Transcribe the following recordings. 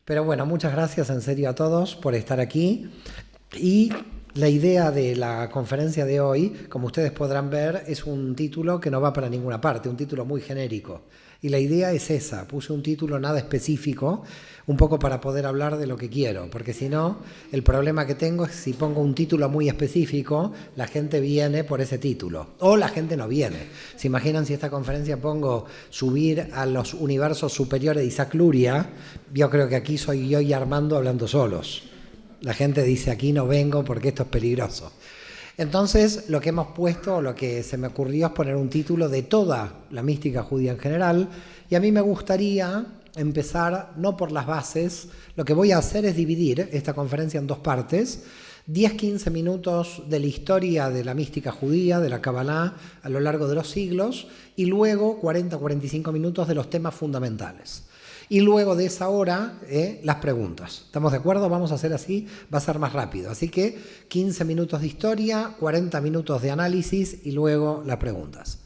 Pero bueno, muchas gracias en serio a todos por estar aquí. Y la idea de la conferencia de hoy, como ustedes podrán ver, es un título que no va para ninguna parte, un título muy genérico. Y la idea es esa, puse un título nada específico, un poco para poder hablar de lo que quiero, porque si no, el problema que tengo es si pongo un título muy específico, la gente viene por ese título, o la gente no viene. ¿Se imaginan si esta conferencia pongo subir a los universos superiores de Isaac Luria? Yo creo que aquí soy yo y Armando hablando solos. La gente dice, aquí no vengo porque esto es peligroso. Entonces, lo que hemos puesto, lo que se me ocurrió es poner un título de toda la mística judía en general, y a mí me gustaría empezar, no por las bases, lo que voy a hacer es dividir esta conferencia en dos partes, 10-15 minutos de la historia de la mística judía, de la Kabbalah, a lo largo de los siglos, y luego 40-45 minutos de los temas fundamentales. Y luego de esa hora, las preguntas. ¿Estamos de acuerdo? Vamos a hacer así, va a ser más rápido. Así que 15 minutos de historia, 40 minutos de análisis y luego las preguntas.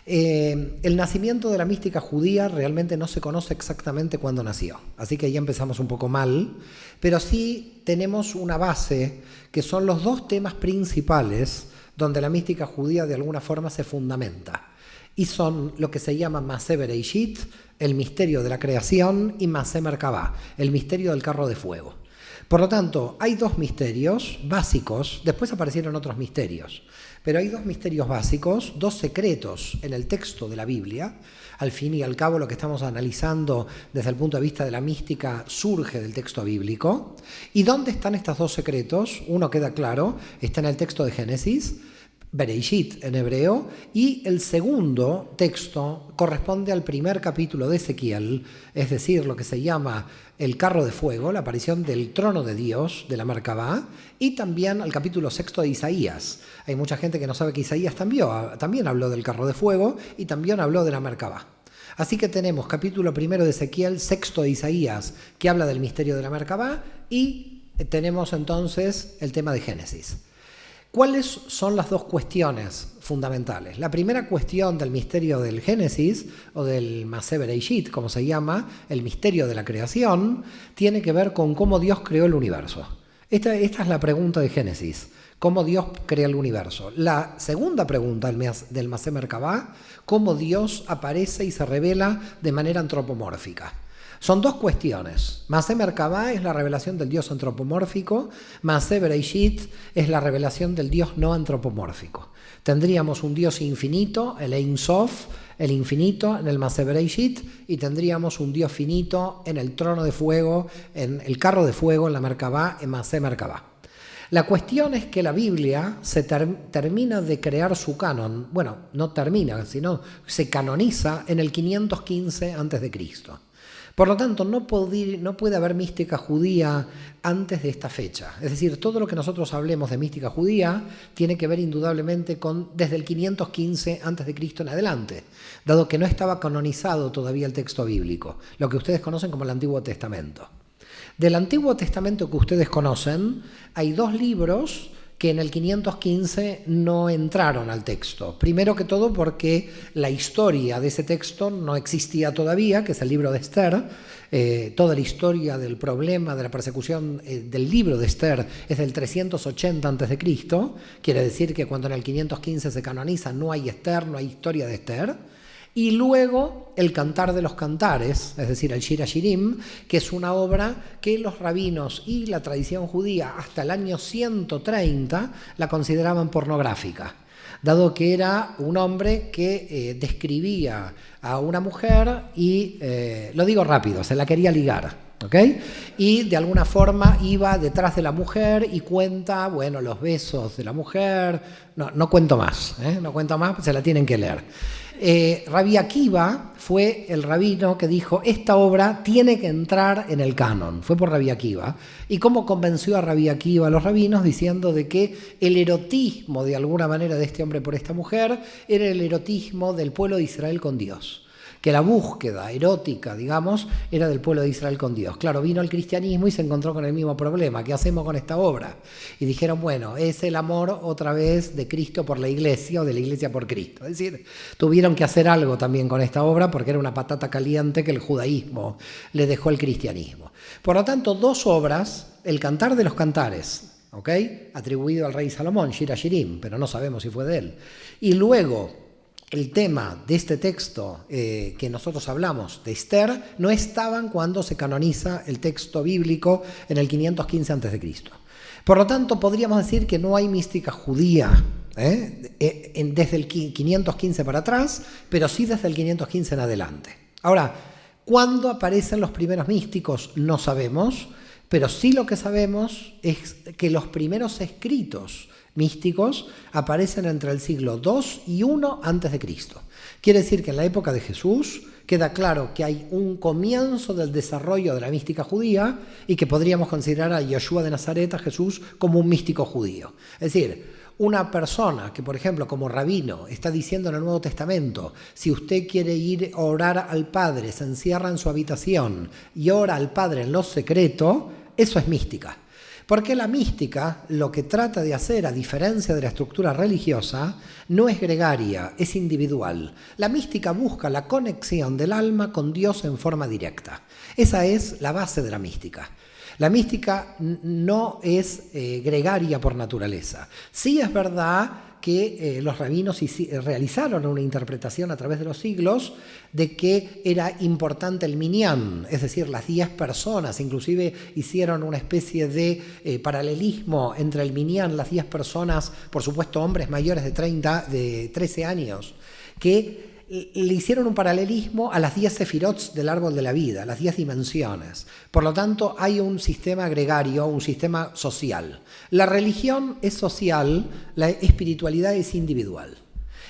El nacimiento de la mística judía realmente no se conoce exactamente cuándo nació. Así que ya empezamos un poco mal, pero sí tenemos una base que son los dos temas principales donde la mística judía de alguna forma se fundamenta. Y son lo que se llama Masé Bereishit, el misterio de la creación, y Masé Merkabah, el misterio del carro de fuego. Por lo tanto, hay dos misterios básicos, después aparecieron otros misterios, pero hay dos misterios básicos, dos secretos en el texto de la Biblia. Al fin y al cabo, lo que estamos analizando desde el punto de vista de la mística surge del texto bíblico. ¿Y dónde están estos dos secretos? Uno queda claro, está en el texto de Génesis, Bereishit en hebreo, y el segundo texto corresponde al primer capítulo de Ezequiel, es decir, lo que se llama el carro de fuego, la aparición del trono de Dios, de la Merkabah, y también al capítulo sexto de Isaías. Hay mucha gente que no sabe que Isaías también habló del carro de fuego y también habló de la Merkabah. Así que tenemos capítulo primero de Ezequiel, sexto de Isaías, que habla del misterio de la Merkabah, y tenemos entonces el tema de Génesis. ¿Cuáles son las dos cuestiones fundamentales? La primera cuestión del misterio del Génesis, o del Masé Bereishit, como se llama, el misterio de la creación, tiene que ver con cómo Dios creó el universo. Esta es la pregunta de Génesis, cómo Dios crea el universo. La segunda pregunta del Masé Merkabah, cómo Dios aparece y se revela de manera antropomórfica. Son dos cuestiones. Masé Merkabah es la revelación del Dios antropomórfico, Masé Bereishit es la revelación del Dios no antropomórfico. Tendríamos un Dios infinito, el Ein Sof, el infinito en el Masé Bereishit, y tendríamos un Dios finito en el trono de fuego, en el carro de fuego, en la Merkabah, en Masé Merkabah. La cuestión es que la Biblia se termina de crear su canon, bueno, no termina, sino se canoniza en el 515 a.C. Por lo tanto, no puede haber mística judía antes de esta fecha. Es decir, todo lo que nosotros hablemos de mística judía tiene que ver indudablemente desde el 515 a.C. en adelante, dado que no estaba canonizado todavía el texto bíblico, lo que ustedes conocen como el Antiguo Testamento. Del Antiguo Testamento que ustedes conocen, hay dos libros que en el 515 no entraron al texto. Primero que todo porque la historia de ese texto no existía todavía, que es el libro de Esther. Toda la historia del problema de la persecución del libro de Esther es del 380 a.C. Quiere decir que cuando en el 515 se canoniza no hay Esther, no hay historia de Esther. Y luego el Cantar de los Cantares, es decir, el Shir HaShirim, que es una obra que los rabinos y la tradición judía hasta el año 130 la consideraban pornográfica, dado que era un hombre que describía a una mujer y, lo digo rápido, se la quería ligar. ¿Okay? Y de alguna forma iba detrás de la mujer y cuenta, bueno, los besos de la mujer. No cuento más, no cuento más, se la tienen que leer. Rabbi Akiva fue el rabino que dijo, esta obra tiene que entrar en el canon. Fue por Rabbi Akiva. ¿Y cómo convenció a Rabbi Akiva a los rabinos? Diciendo de que el erotismo de alguna manera de este hombre por esta mujer era el erotismo del pueblo de Israel con Dios. que la búsqueda erótica, digamos, era del pueblo de Israel con Dios. Claro, vino el cristianismo y se encontró con el mismo problema. ¿Qué hacemos con esta obra? Y dijeron, bueno, es el amor otra vez de Cristo por la iglesia o de la iglesia por Cristo. Es decir, tuvieron que hacer algo también con esta obra porque era una patata caliente que el judaísmo le dejó al cristianismo. Por lo tanto, dos obras, el Cantar de los Cantares, ¿okay?, atribuido al rey Salomón, Shir HaShirim, pero no sabemos si fue de él. Y luego, el tema de este texto que nosotros hablamos, de Esther, no estaban cuando se canoniza el texto bíblico en el 515 a.C. Por lo tanto, podríamos decir que no hay mística judía desde el 515 para atrás, pero sí desde el 515 en adelante. Ahora, ¿cuándo aparecen los primeros místicos? No sabemos, pero sí lo que sabemos es que los primeros escritos místicos aparecen entre el siglo II y I a.C. Quiere decir que en la época de Jesús queda claro que hay un comienzo del desarrollo de la mística judía y que podríamos considerar a Yeshua de Nazaret, a Jesús, como un místico judío. Es decir, una persona que, por ejemplo, como rabino, está diciendo en el Nuevo Testamento, si usted quiere ir a orar al Padre, se encierra en su habitación y ora al Padre en lo secreto, eso es mística. Porque la mística lo que trata de hacer, a diferencia de la estructura religiosa, no es gregaria, es individual. La mística busca la conexión del alma con Dios en forma directa. Esa es la base de la mística. La mística no es gregaria por naturaleza. Sí es verdad que los rabinos realizaron una interpretación a través de los siglos de que era importante el minyan, es decir, las 10 personas, inclusive hicieron una especie de paralelismo entre el minyan, las 10 personas, por supuesto hombres mayores de 13 años, que le hicieron un paralelismo a las 10 sefirots del árbol de la vida, las 10 dimensiones. Por lo tanto, hay un sistema gregario, un sistema social. La religión es social, la espiritualidad es individual.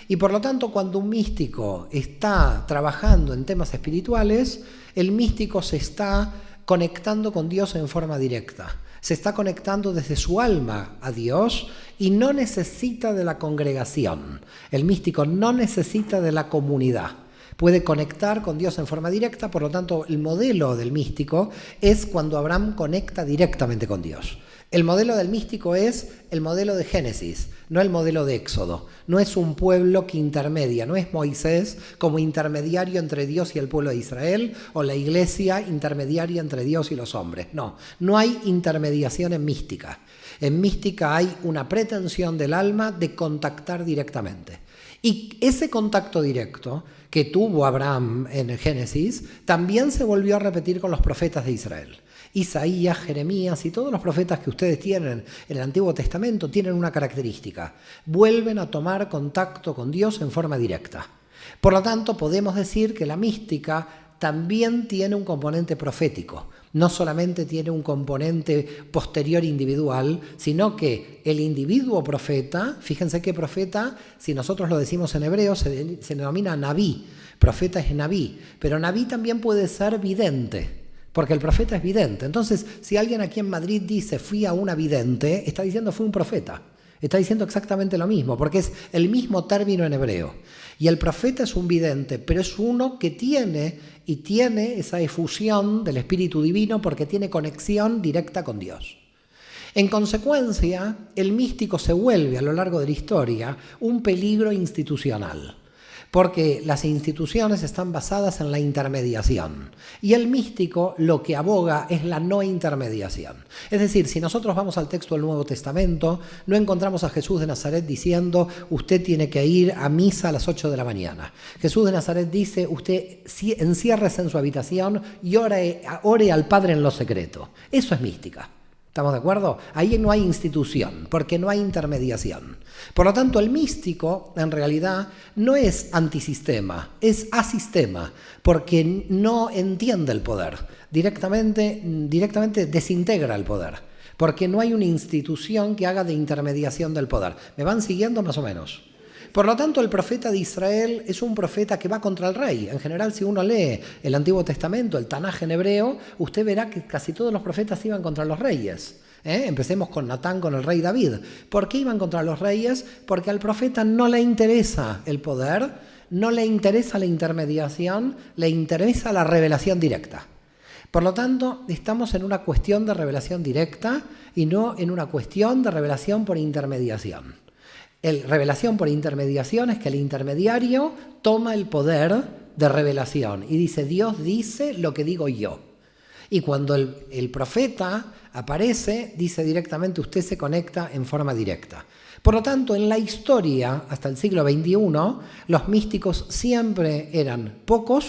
Y por lo tanto, cuando un místico está trabajando en temas espirituales, el místico se está conectando con Dios en forma directa. Se está conectando desde su alma a Dios y no necesita de la congregación. El místico no necesita de la comunidad. Puede conectar con Dios en forma directa, por lo tanto, el modelo del místico es cuando Abraham conecta directamente con Dios. El modelo del místico es el modelo de Génesis, no el modelo de Éxodo. No es un pueblo que intermedia, no es Moisés como intermediario entre Dios y el pueblo de Israel o la iglesia intermediaria entre Dios y los hombres. No, no hay intermediación en mística. En mística hay una pretensión del alma de contactar directamente. Y ese contacto directo que tuvo Abraham en el Génesis también se volvió a repetir con los profetas de Israel. Isaías, Jeremías y todos los profetas que ustedes tienen en el Antiguo Testamento tienen una característica: vuelven a tomar contacto con Dios en forma directa. Por lo tanto, podemos decir que la mística también tiene un componente profético. No solamente tiene un componente posterior individual, sino que el individuo profeta, fíjense que profeta, si nosotros lo decimos en hebreo, se denomina Nabí. Profeta es Nabí, pero Nabí también puede ser vidente, porque el profeta es vidente. Entonces, si alguien aquí en Madrid dice fui a una vidente, está diciendo fui un profeta. Está diciendo exactamente lo mismo, porque es el mismo término en hebreo. Y el profeta es un vidente, pero es uno que tiene esa efusión del Espíritu Divino porque tiene conexión directa con Dios. En consecuencia, el místico se vuelve a lo largo de la historia un peligro institucional, porque las instituciones están basadas en la intermediación y el místico lo que aboga es la no intermediación. Es decir, si nosotros vamos al texto del Nuevo Testamento, no encontramos a Jesús de Nazaret diciendo usted tiene que ir a misa a las 8 de la mañana. Jesús de Nazaret dice usted enciérrese en su habitación y ore al Padre en lo secreto. Eso es mística. ¿Estamos de acuerdo? Ahí no hay institución, porque no hay intermediación. Por lo tanto, el místico, en realidad, no es antisistema, es asistema, porque no entiende el poder. Directamente desintegra el poder, porque no hay una institución que haga de intermediación del poder. ¿Me van siguiendo más o menos? Por lo tanto, el profeta de Israel es un profeta que va contra el rey. En general, si uno lee el Antiguo Testamento, el Tanaj en hebreo, usted verá que casi todos los profetas iban contra los reyes. Empecemos con Natán, con el rey David. ¿Por qué iban contra los reyes? Porque al profeta no le interesa el poder, no le interesa la intermediación, le interesa la revelación directa. Por lo tanto, estamos en una cuestión de revelación directa y no en una cuestión de revelación por intermediación. Revelación por intermediación es que el intermediario toma el poder de revelación y dice, Dios dice lo que digo yo. Y cuando el profeta aparece, dice directamente, usted se conecta en forma directa. Por lo tanto, en la historia, hasta el siglo XXI, los místicos siempre eran pocos,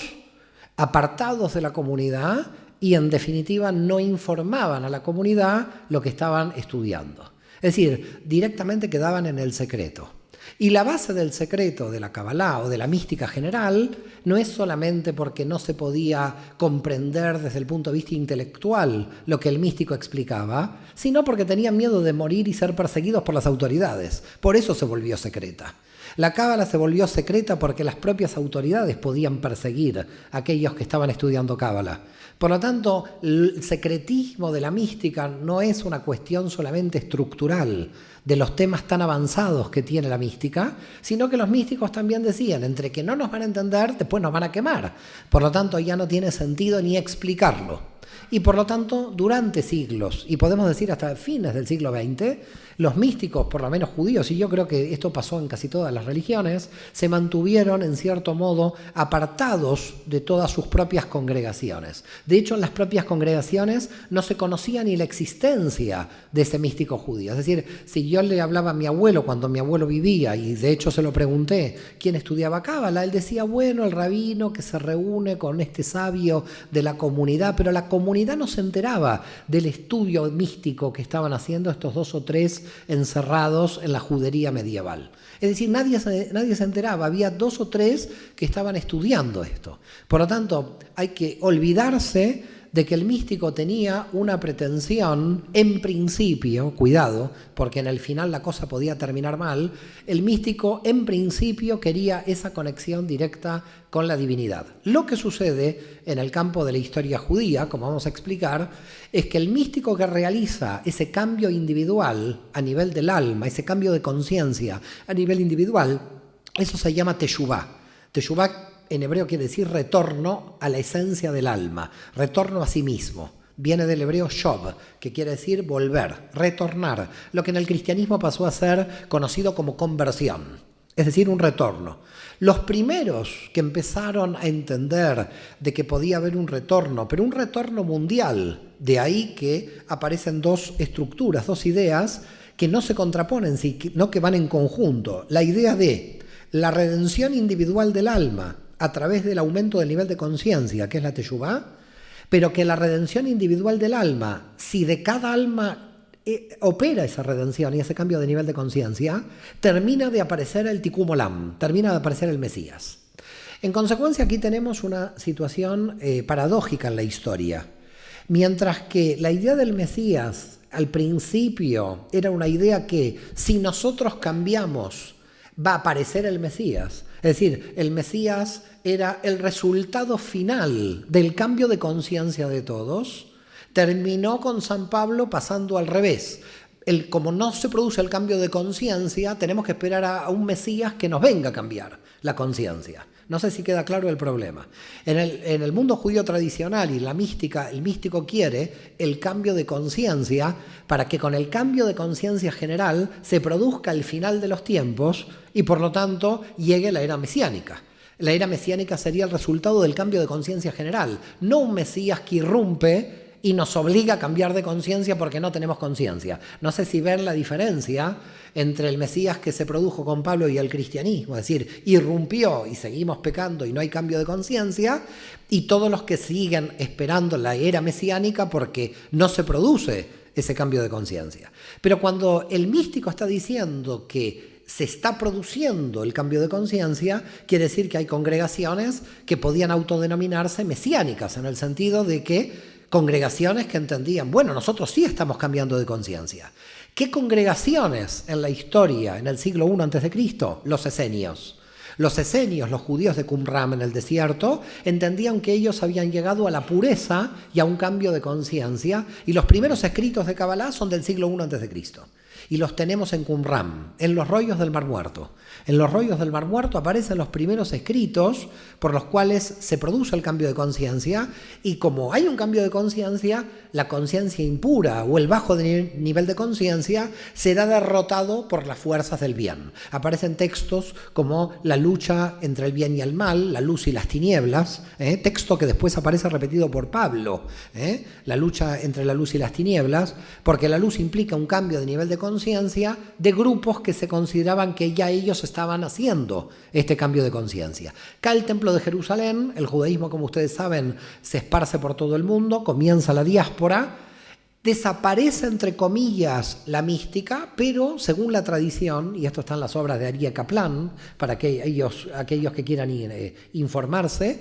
apartados de la comunidad y, en definitiva, no informaban a la comunidad lo que estaban estudiando. Es decir, directamente quedaban en el secreto. Y la base del secreto de la Kabbalah o de la mística general no es solamente porque no se podía comprender desde el punto de vista intelectual lo que el místico explicaba, sino porque tenían miedo de morir y ser perseguidos por las autoridades. Por eso se volvió secreta. La Cábala se volvió secreta porque las propias autoridades podían perseguir a aquellos que estaban estudiando Cábala. Por lo tanto, el secretismo de la mística no es una cuestión solamente estructural de los temas tan avanzados que tiene la mística, sino que los místicos también decían, entre que no nos van a entender, después nos van a quemar. Por lo tanto, ya no tiene sentido ni explicarlo. Y por lo tanto, durante siglos, y podemos decir hasta fines del siglo XX, los místicos, por lo menos judíos, y yo creo que esto pasó en casi todas las religiones, se mantuvieron en cierto modo apartados de todas sus propias congregaciones. De hecho, en las propias congregaciones no se conocía ni la existencia de ese místico judío. Es decir, si yo le hablaba a mi abuelo cuando mi abuelo vivía, y de hecho se lo pregunté, ¿quién estudiaba Cábala? Él decía, bueno, el rabino que se reúne con este sabio de la comunidad, pero la comunidad no se enteraba del estudio místico que estaban haciendo estos 2 o 3 encerrados en la judería medieval. Es decir, nadie se enteraba, había 2 o 3 que estaban estudiando esto. Por lo tanto, hay que olvidarse de que el místico tenía una pretensión, en principio, cuidado, porque en el final la cosa podía terminar mal, el místico en principio quería esa conexión directa con la divinidad. Lo que sucede en el campo de la historia judía, como vamos a explicar, es que el místico que realiza ese cambio individual a nivel del alma, ese cambio de conciencia a nivel individual, eso se llama teshuvá. Teshuvá en hebreo quiere decir retorno a la esencia del alma, retorno a sí mismo. Viene del hebreo shov, que quiere decir volver, retornar, lo que en el cristianismo pasó a ser conocido como conversión, es decir, un retorno. Los primeros que empezaron a entender de que podía haber un retorno, pero un retorno mundial, de ahí que aparecen 2 estructuras, 2 ideas que no se contraponen, sino que van en conjunto. La idea de la redención individual del alma a través del aumento del nivel de conciencia, que es la teshuvá, pero que la redención individual del alma, si de cada alma opera esa redención y ese cambio de nivel de conciencia, termina de aparecer el Tikkun Olam, termina de aparecer el Mesías. En consecuencia, aquí tenemos una situación paradójica en la historia. Mientras que la idea del Mesías al principio era una idea que si nosotros cambiamos va a aparecer el Mesías. Es decir, el Mesías era el resultado final del cambio de conciencia de todos. Terminó con San Pablo pasando al revés. Como no se produce el cambio de conciencia, tenemos que esperar a un Mesías que nos venga a cambiar la conciencia. No sé si queda claro el problema. En el mundo judío tradicional y la mística, el místico quiere el cambio de conciencia para que con el cambio de conciencia general se produzca el final de los tiempos y por lo tanto llegue la era mesiánica. La era mesiánica sería el resultado del cambio de conciencia general, no un Mesías que irrumpe y nos obliga a cambiar de conciencia porque no tenemos conciencia. No sé si ven la diferencia entre el Mesías que se produjo con Pablo y el cristianismo, es decir, irrumpió y seguimos pecando y no hay cambio de conciencia, y todos los que siguen esperando la era mesiánica porque no se produce ese cambio de conciencia. Pero cuando el místico está diciendo que se está produciendo el cambio de conciencia, quiere decir que hay congregaciones que podían autodenominarse mesiánicas, en el sentido de que congregaciones que entendían, bueno, nosotros sí estamos cambiando de conciencia. ¿Qué congregaciones en la historia, en el siglo I a.C.? Los esenios. Los esenios, los judíos de Qumran en el desierto, entendían que ellos habían llegado a la pureza y a un cambio de conciencia, y los primeros escritos de Kabbalah son del siglo I a.C. Y los tenemos en Qumran, en los rollos del Mar Muerto. En los rollos del Mar Muerto aparecen los primeros escritos por los cuales se produce el cambio de conciencia, y como hay un cambio de conciencia, la conciencia impura o el bajo nivel de conciencia será derrotado por las fuerzas del bien. Aparecen textos como la lucha entre el bien y el mal, la luz y las tinieblas, texto que después aparece repetido por Pablo, la lucha entre la luz y las tinieblas, porque la luz implica un cambio de nivel de conciencia de grupos que se consideraban que ya ellos estaban haciendo este cambio de conciencia. Cae el templo de Jerusalén, el judaísmo, como ustedes saben, se esparce por todo el mundo, comienza la diáspora, desaparece entre comillas la mística, pero según la tradición, y esto está en las obras de Aryeh Kaplan, para aquellos que quieran informarse,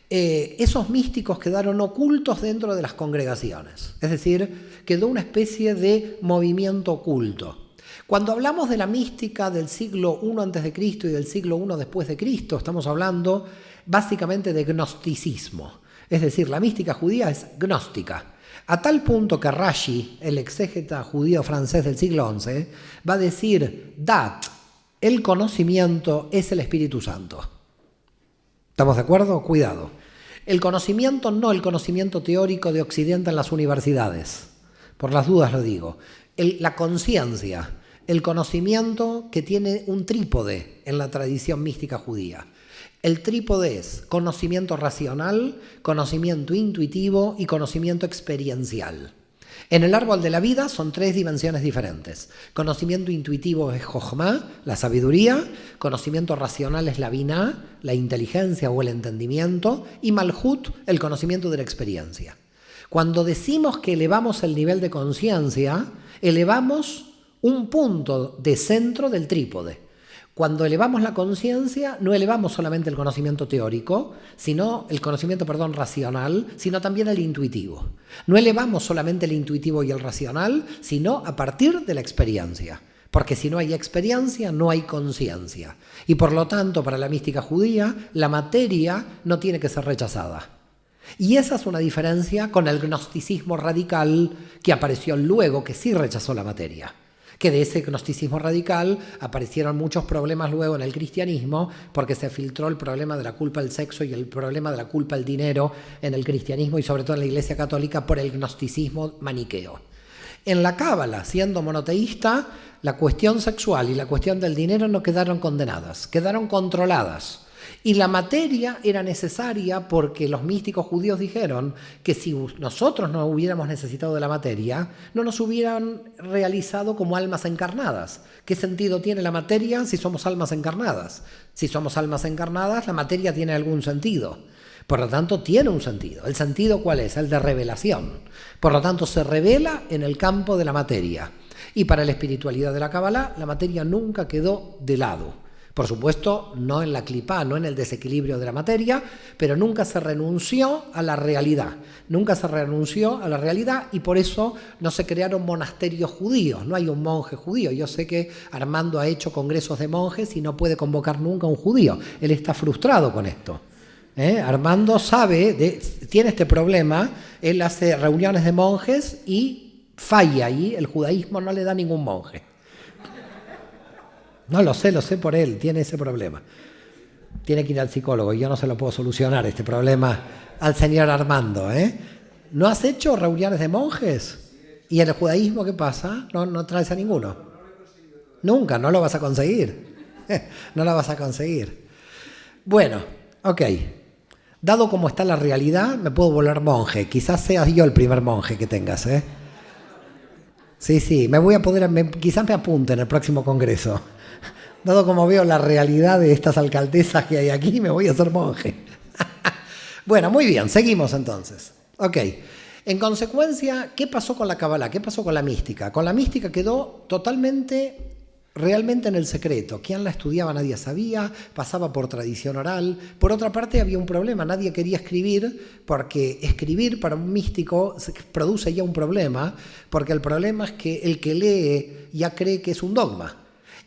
esos místicos quedaron ocultos dentro de las congregaciones, es decir, quedó una especie de movimiento oculto. Cuando hablamos de la mística del siglo I a.C. y del siglo I después de Cristo, estamos hablando básicamente de gnosticismo, es decir, la mística judía es gnóstica, a tal punto que Rashi, el exégeta judío francés del siglo XI, va a decir, Dat, el conocimiento es el Espíritu Santo. ¿Estamos de acuerdo? Cuidado. El conocimiento, no el conocimiento teórico de Occidente en las universidades. Por las dudas lo digo. La conciencia, el conocimiento que tiene un trípode en la tradición mística judía. El trípode es conocimiento racional, conocimiento intuitivo y conocimiento experiencial. En el árbol de la vida son 3 dimensiones diferentes. Conocimiento intuitivo es Jochma, la sabiduría. Conocimiento racional es la Binah, la inteligencia o el entendimiento. Y Malhut, el conocimiento de la experiencia. Cuando decimos que elevamos el nivel de conciencia, elevamos un punto de centro del trípode. Cuando elevamos la conciencia, no elevamos solamente el conocimiento teórico, sino el conocimiento, racional, sino también el intuitivo. No elevamos solamente el intuitivo y el racional, sino a partir de la experiencia. Porque si no hay experiencia, no hay conciencia. Y por lo tanto, para la mística judía, la materia no tiene que ser rechazada. Y esa es una diferencia con el gnosticismo radical que apareció luego, que sí rechazó la materia. Que de ese gnosticismo radical aparecieron muchos problemas luego en el cristianismo, porque se filtró el problema de la culpa del sexo y el problema de la culpa del dinero en el cristianismo y sobre todo en la Iglesia Católica por el gnosticismo maniqueo. En la Cábala, siendo monoteísta, la cuestión sexual y la cuestión del dinero no quedaron condenadas, quedaron controladas. Y la materia era necesaria porque los místicos judíos dijeron que si nosotros no hubiéramos necesitado de la materia, no nos hubieran realizado como almas encarnadas. ¿Qué sentido tiene la materia si somos almas encarnadas? Si somos almas encarnadas, la materia tiene algún sentido. Por lo tanto, tiene un sentido. ¿El sentido cuál es? El de revelación. Por lo tanto, se revela en el campo de la materia. Y para la espiritualidad de la Kabbalah, la materia nunca quedó de lado. Por supuesto, no en la clipá, no en el desequilibrio de la materia, pero nunca se renunció a la realidad. Nunca se renunció a la realidad y por eso no se crearon monasterios judíos. No hay un monje judío. Yo sé que Armando ha hecho congresos de monjes y no puede convocar nunca a un judío. Él está frustrado con esto. Armando tiene este problema. Él hace reuniones de monjes y falla y el judaísmo no le da ningún monje. No, lo sé por él, tiene ese problema. Tiene que ir al psicólogo y yo no se lo puedo solucionar este problema al señor Armando. ¿No has hecho reuniones de monjes? ¿Y en el judaísmo qué pasa? ¿No traes a ninguno? Nunca, no lo vas a conseguir. No lo vas a conseguir. Bueno, ok. Dado como está la realidad, me puedo volver monje. Quizás seas yo el primer monje que tengas, Sí, me voy a poder, quizás me apunte en el próximo congreso. Dado como veo la realidad de estas alcaldesas que hay aquí, me voy a hacer monje. Bueno, muy bien, seguimos entonces. Ok, en consecuencia, ¿qué pasó con la Kabbalah? ¿Qué pasó con la mística? Con la mística quedó realmente en el secreto. ¿Quién la estudiaba? Nadie sabía, pasaba por tradición oral. Por otra parte, había un problema, nadie quería escribir, porque escribir para un místico produce ya un problema, porque el problema es que el que lee ya cree que es un dogma.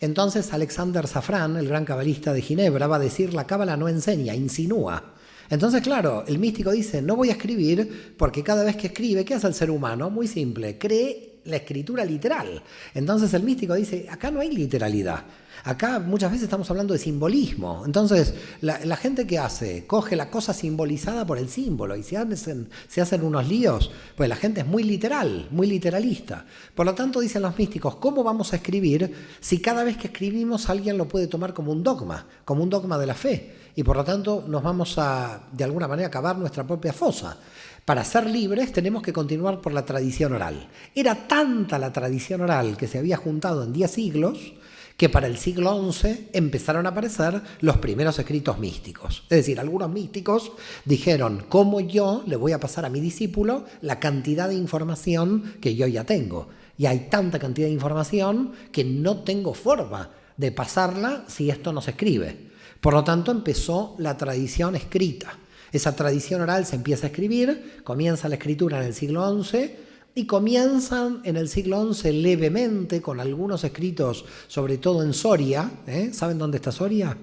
Entonces Alexander Safran, el gran cabalista de Ginebra, va a decir: la cábala no enseña, insinúa. Entonces, claro, el místico dice: no voy a escribir porque cada vez que escribe, ¿qué hace el ser humano? Muy simple, cree la escritura literal. Entonces el místico dice, acá no hay literalidad. Acá muchas veces estamos hablando de simbolismo. Entonces, la gente que hace, coge la cosa simbolizada por el símbolo y se hacen unos líos, pues la gente es muy literal, muy literalista. Por lo tanto, dicen los místicos, ¿cómo vamos a escribir si cada vez que escribimos alguien lo puede tomar como un dogma de la fe? Y por lo tanto, nos vamos a, de alguna manera, cavar nuestra propia fosa. Para ser libres tenemos que continuar por la tradición oral. Era tanta la tradición oral que se había juntado en 10 siglos que para el siglo XI empezaron a aparecer los primeros escritos místicos. Es decir, algunos místicos dijeron, ¿cómo yo le voy a pasar a mi discípulo la cantidad de información que yo ya tengo? Y hay tanta cantidad de información que no tengo forma de pasarla si esto no se escribe. Por lo tanto, empezó la tradición escrita. Esa tradición oral se empieza a escribir, comienza la escritura en el siglo XI, y comienzan en el siglo XI levemente con algunos escritos, sobre todo en Soria. ¿Saben dónde está Soria?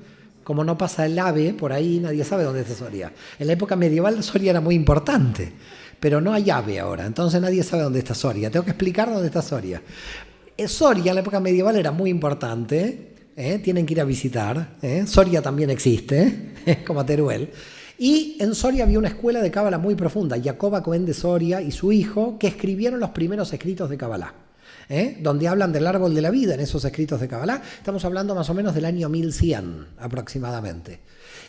Como no pasa el ave, por ahí nadie sabe dónde está Soria. En la época medieval Soria era muy importante, pero no hay ave ahora, entonces nadie sabe dónde está Soria. Tengo que explicar dónde está Soria. Soria en la época medieval era muy importante, tienen que ir a visitar. Soria también existe, como Teruel. Y en Soria había una escuela de cábala muy profunda, Jacoba Cohen de Soria y su hijo, que escribieron los primeros escritos de cábala, donde hablan del árbol de la vida en esos escritos de cábala. Estamos hablando más o menos del año 1100 aproximadamente.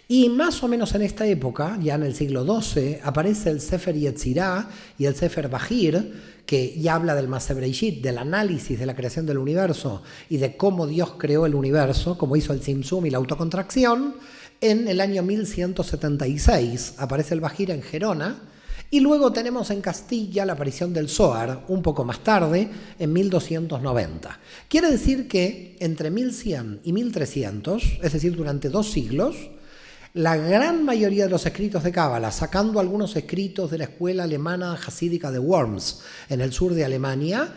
Y más o menos en esta época, ya en el siglo XII, aparece el Sefer Yetzirah y el Sefer Bahir, que ya habla del Maaseh Bereshit, del análisis de la creación del universo y de cómo Dios creó el universo, cómo hizo el Tzimtzum y la autocontracción. En el año 1176 aparece el Bahir en Gerona, y luego tenemos en Castilla la aparición del Zohar un poco más tarde, en 1290. Quiere decir que entre 1100 y 1300, es decir, durante 2 siglos, la gran mayoría de los escritos de cábala, sacando algunos escritos de la escuela alemana hasídica de Worms en el sur de Alemania,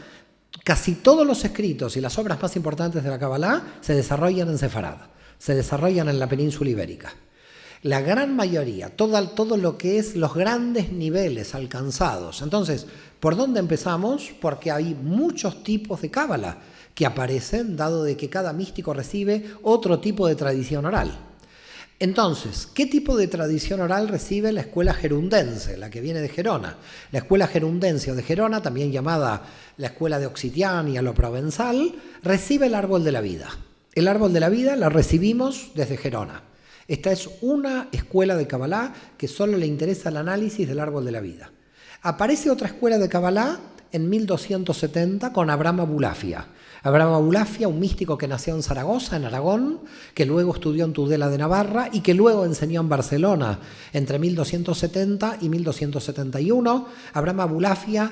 casi todos los escritos y las obras más importantes de la cábala se desarrollan en Sefarad. Se desarrollan en la península ibérica. La gran mayoría, todo lo que es los grandes niveles alcanzados. Entonces, ¿por dónde empezamos? Porque hay muchos tipos de cábala que aparecen, dado de que cada místico recibe otro tipo de tradición oral. Entonces, ¿qué tipo de tradición oral recibe la escuela gerundense, la que viene de Gerona? La escuela gerundense o de Gerona, también llamada la escuela de Occitania, lo provenzal, recibe el árbol de la vida. El árbol de la vida la recibimos desde Gerona. Esta es una escuela de Kabbalah que solo le interesa el análisis del árbol de la vida. Aparece otra escuela de Kabbalah en 1270 con Abraham Abulafia. Abraham Abulafia, un místico que nació en Zaragoza, en Aragón, que luego estudió en Tudela de Navarra y que luego enseñó en Barcelona entre 1270 y 1271. Abraham Abulafia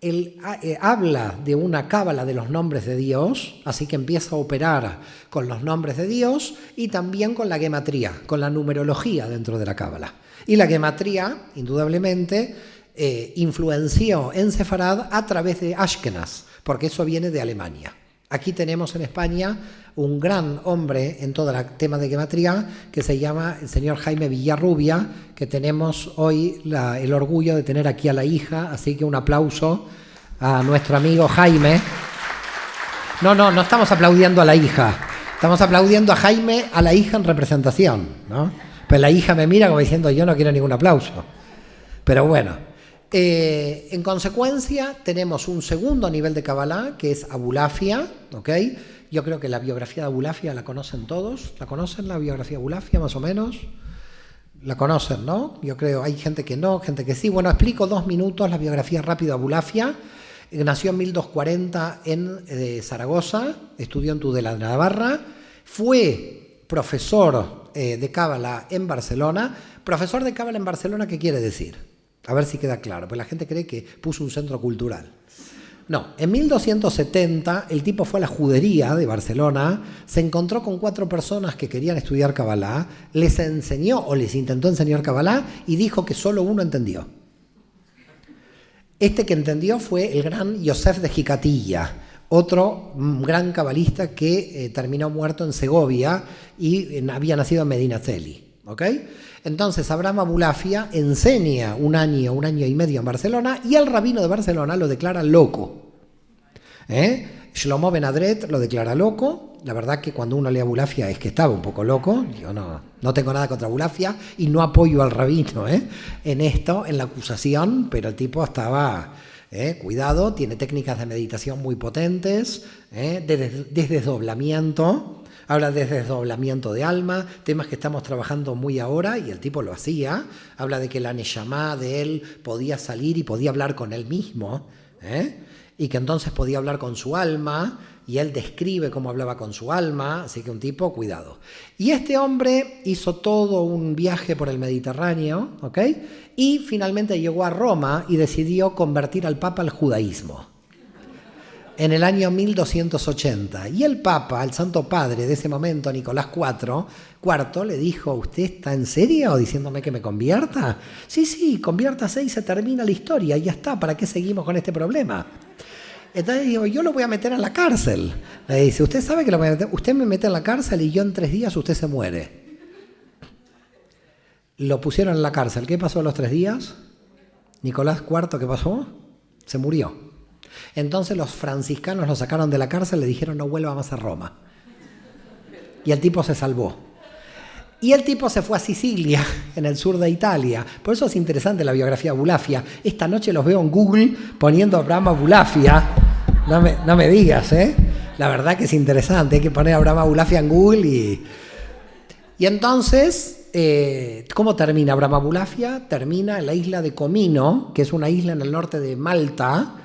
él habla de una cábala de los nombres de Dios, así que empieza a operar con los nombres de Dios y también con la gematría, con la numerología dentro de la cábala. Y la gematría, indudablemente, influenció en Sefarad a través de Ashkenaz, porque eso viene de Alemania. Aquí tenemos en España un gran hombre en todo el tema de gematría que se llama el señor Jaime Villarrubia, que tenemos hoy el orgullo de tener aquí a la hija, así que un aplauso a nuestro amigo Jaime. No estamos aplaudiendo a la hija, estamos aplaudiendo a Jaime, a la hija en representación, ¿no? Pues la hija me mira como diciendo, yo no quiero ningún aplauso. Pero bueno. En consecuencia, tenemos un segundo nivel de Kabbalah, que es Abulafia, ¿ok? Yo creo que la biografía de Abulafia la conocen todos. ¿La conocen, la biografía de Abulafia, más o menos? La conocen, ¿no? Yo creo, hay gente que no, gente que sí. Bueno, explico 2 minutos la biografía rápida de Abulafia. Nació en 1240 en Zaragoza, estudió en Tudela de Navarra, fue profesor de Kabbalah en Barcelona. Profesor de Kabbalah en Barcelona, ¿qué quiere decir? A ver si queda claro, pues la gente cree que puso un centro cultural. No, en 1270 el tipo fue a la judería de Barcelona, se encontró con 4 personas que querían estudiar Kabbalah, les enseñó o les intentó enseñar Kabbalah y dijo que solo uno entendió. Este que entendió fue el gran Yosef de Jicatilla, otro gran cabalista que terminó muerto en Segovia y había nacido en Medinaceli. ¿Ok? Entonces Abraham Abulafia enseña un año y medio en Barcelona y el rabino de Barcelona lo declara loco. Shlomo Ben Adret lo declara loco. La verdad que cuando uno lee a Abulafia es que estaba un poco loco. Yo no tengo nada contra Abulafia y no apoyo al rabino en esto, en la acusación, pero el tipo estaba... cuidado, tiene técnicas de meditación muy potentes, de desdoblamiento, habla de desdoblamiento de alma, temas que estamos trabajando muy ahora y el tipo lo hacía, habla de que la neshama de él podía salir y podía hablar con él mismo, y que entonces podía hablar con su alma, y él describe cómo hablaba con su alma, así que un tipo, cuidado. Y este hombre hizo todo un viaje por el Mediterráneo, ¿ok? Y finalmente llegó a Roma y decidió convertir al Papa al judaísmo en el año 1280. Y el Papa, el Santo Padre de ese momento, Nicolás IV, le dijo, ¿usted está en serio diciéndome que me convierta? Sí, conviértase y se termina la historia, y ya está, ¿para qué seguimos con este problema? Entonces digo, yo lo voy a meter en la cárcel. Le dice, usted sabe que lo voy a meter, usted me mete en la cárcel y yo en 3 días usted se muere. Lo pusieron en la cárcel. ¿Qué pasó a los 3 días? Nicolás IV, ¿qué pasó? Se murió. Entonces los franciscanos lo sacaron de la cárcel, le dijeron no vuelva más a Roma. Y el tipo se salvó. Y el tipo se fue a Sicilia, en el sur de Italia. Por eso es interesante la biografía de Abulafia. Esta noche los veo en Google poniendo Abraham Abulafia. No me digas, ¿eh? La verdad que es interesante. Hay que poner Abraham Abulafia en Google y entonces, ¿cómo termina Abraham Abulafia? Termina en la isla de Comino, que es una isla en el norte de Malta,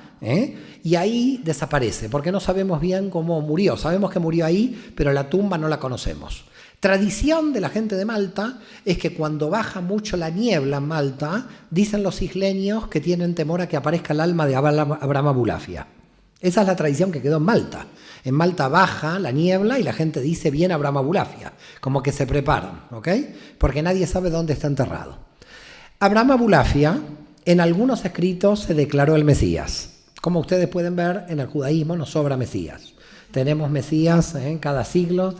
y ahí desaparece, porque no sabemos bien cómo murió. Sabemos que murió ahí, pero la tumba no la conocemos. Tradición de la gente de Malta es que cuando baja mucho la niebla en Malta, dicen los isleños que tienen temor a que aparezca el alma de Abraham Abulafia. Esa es la tradición que quedó en Malta. En Malta baja la niebla y la gente dice bien Abraham Abulafia, como que se preparan, ¿ok? Porque nadie sabe dónde está enterrado. Abraham Abulafia, en algunos escritos se declaró el Mesías. Como ustedes pueden ver, en el judaísmo nos sobra Mesías. Tenemos Mesías en cada siglo.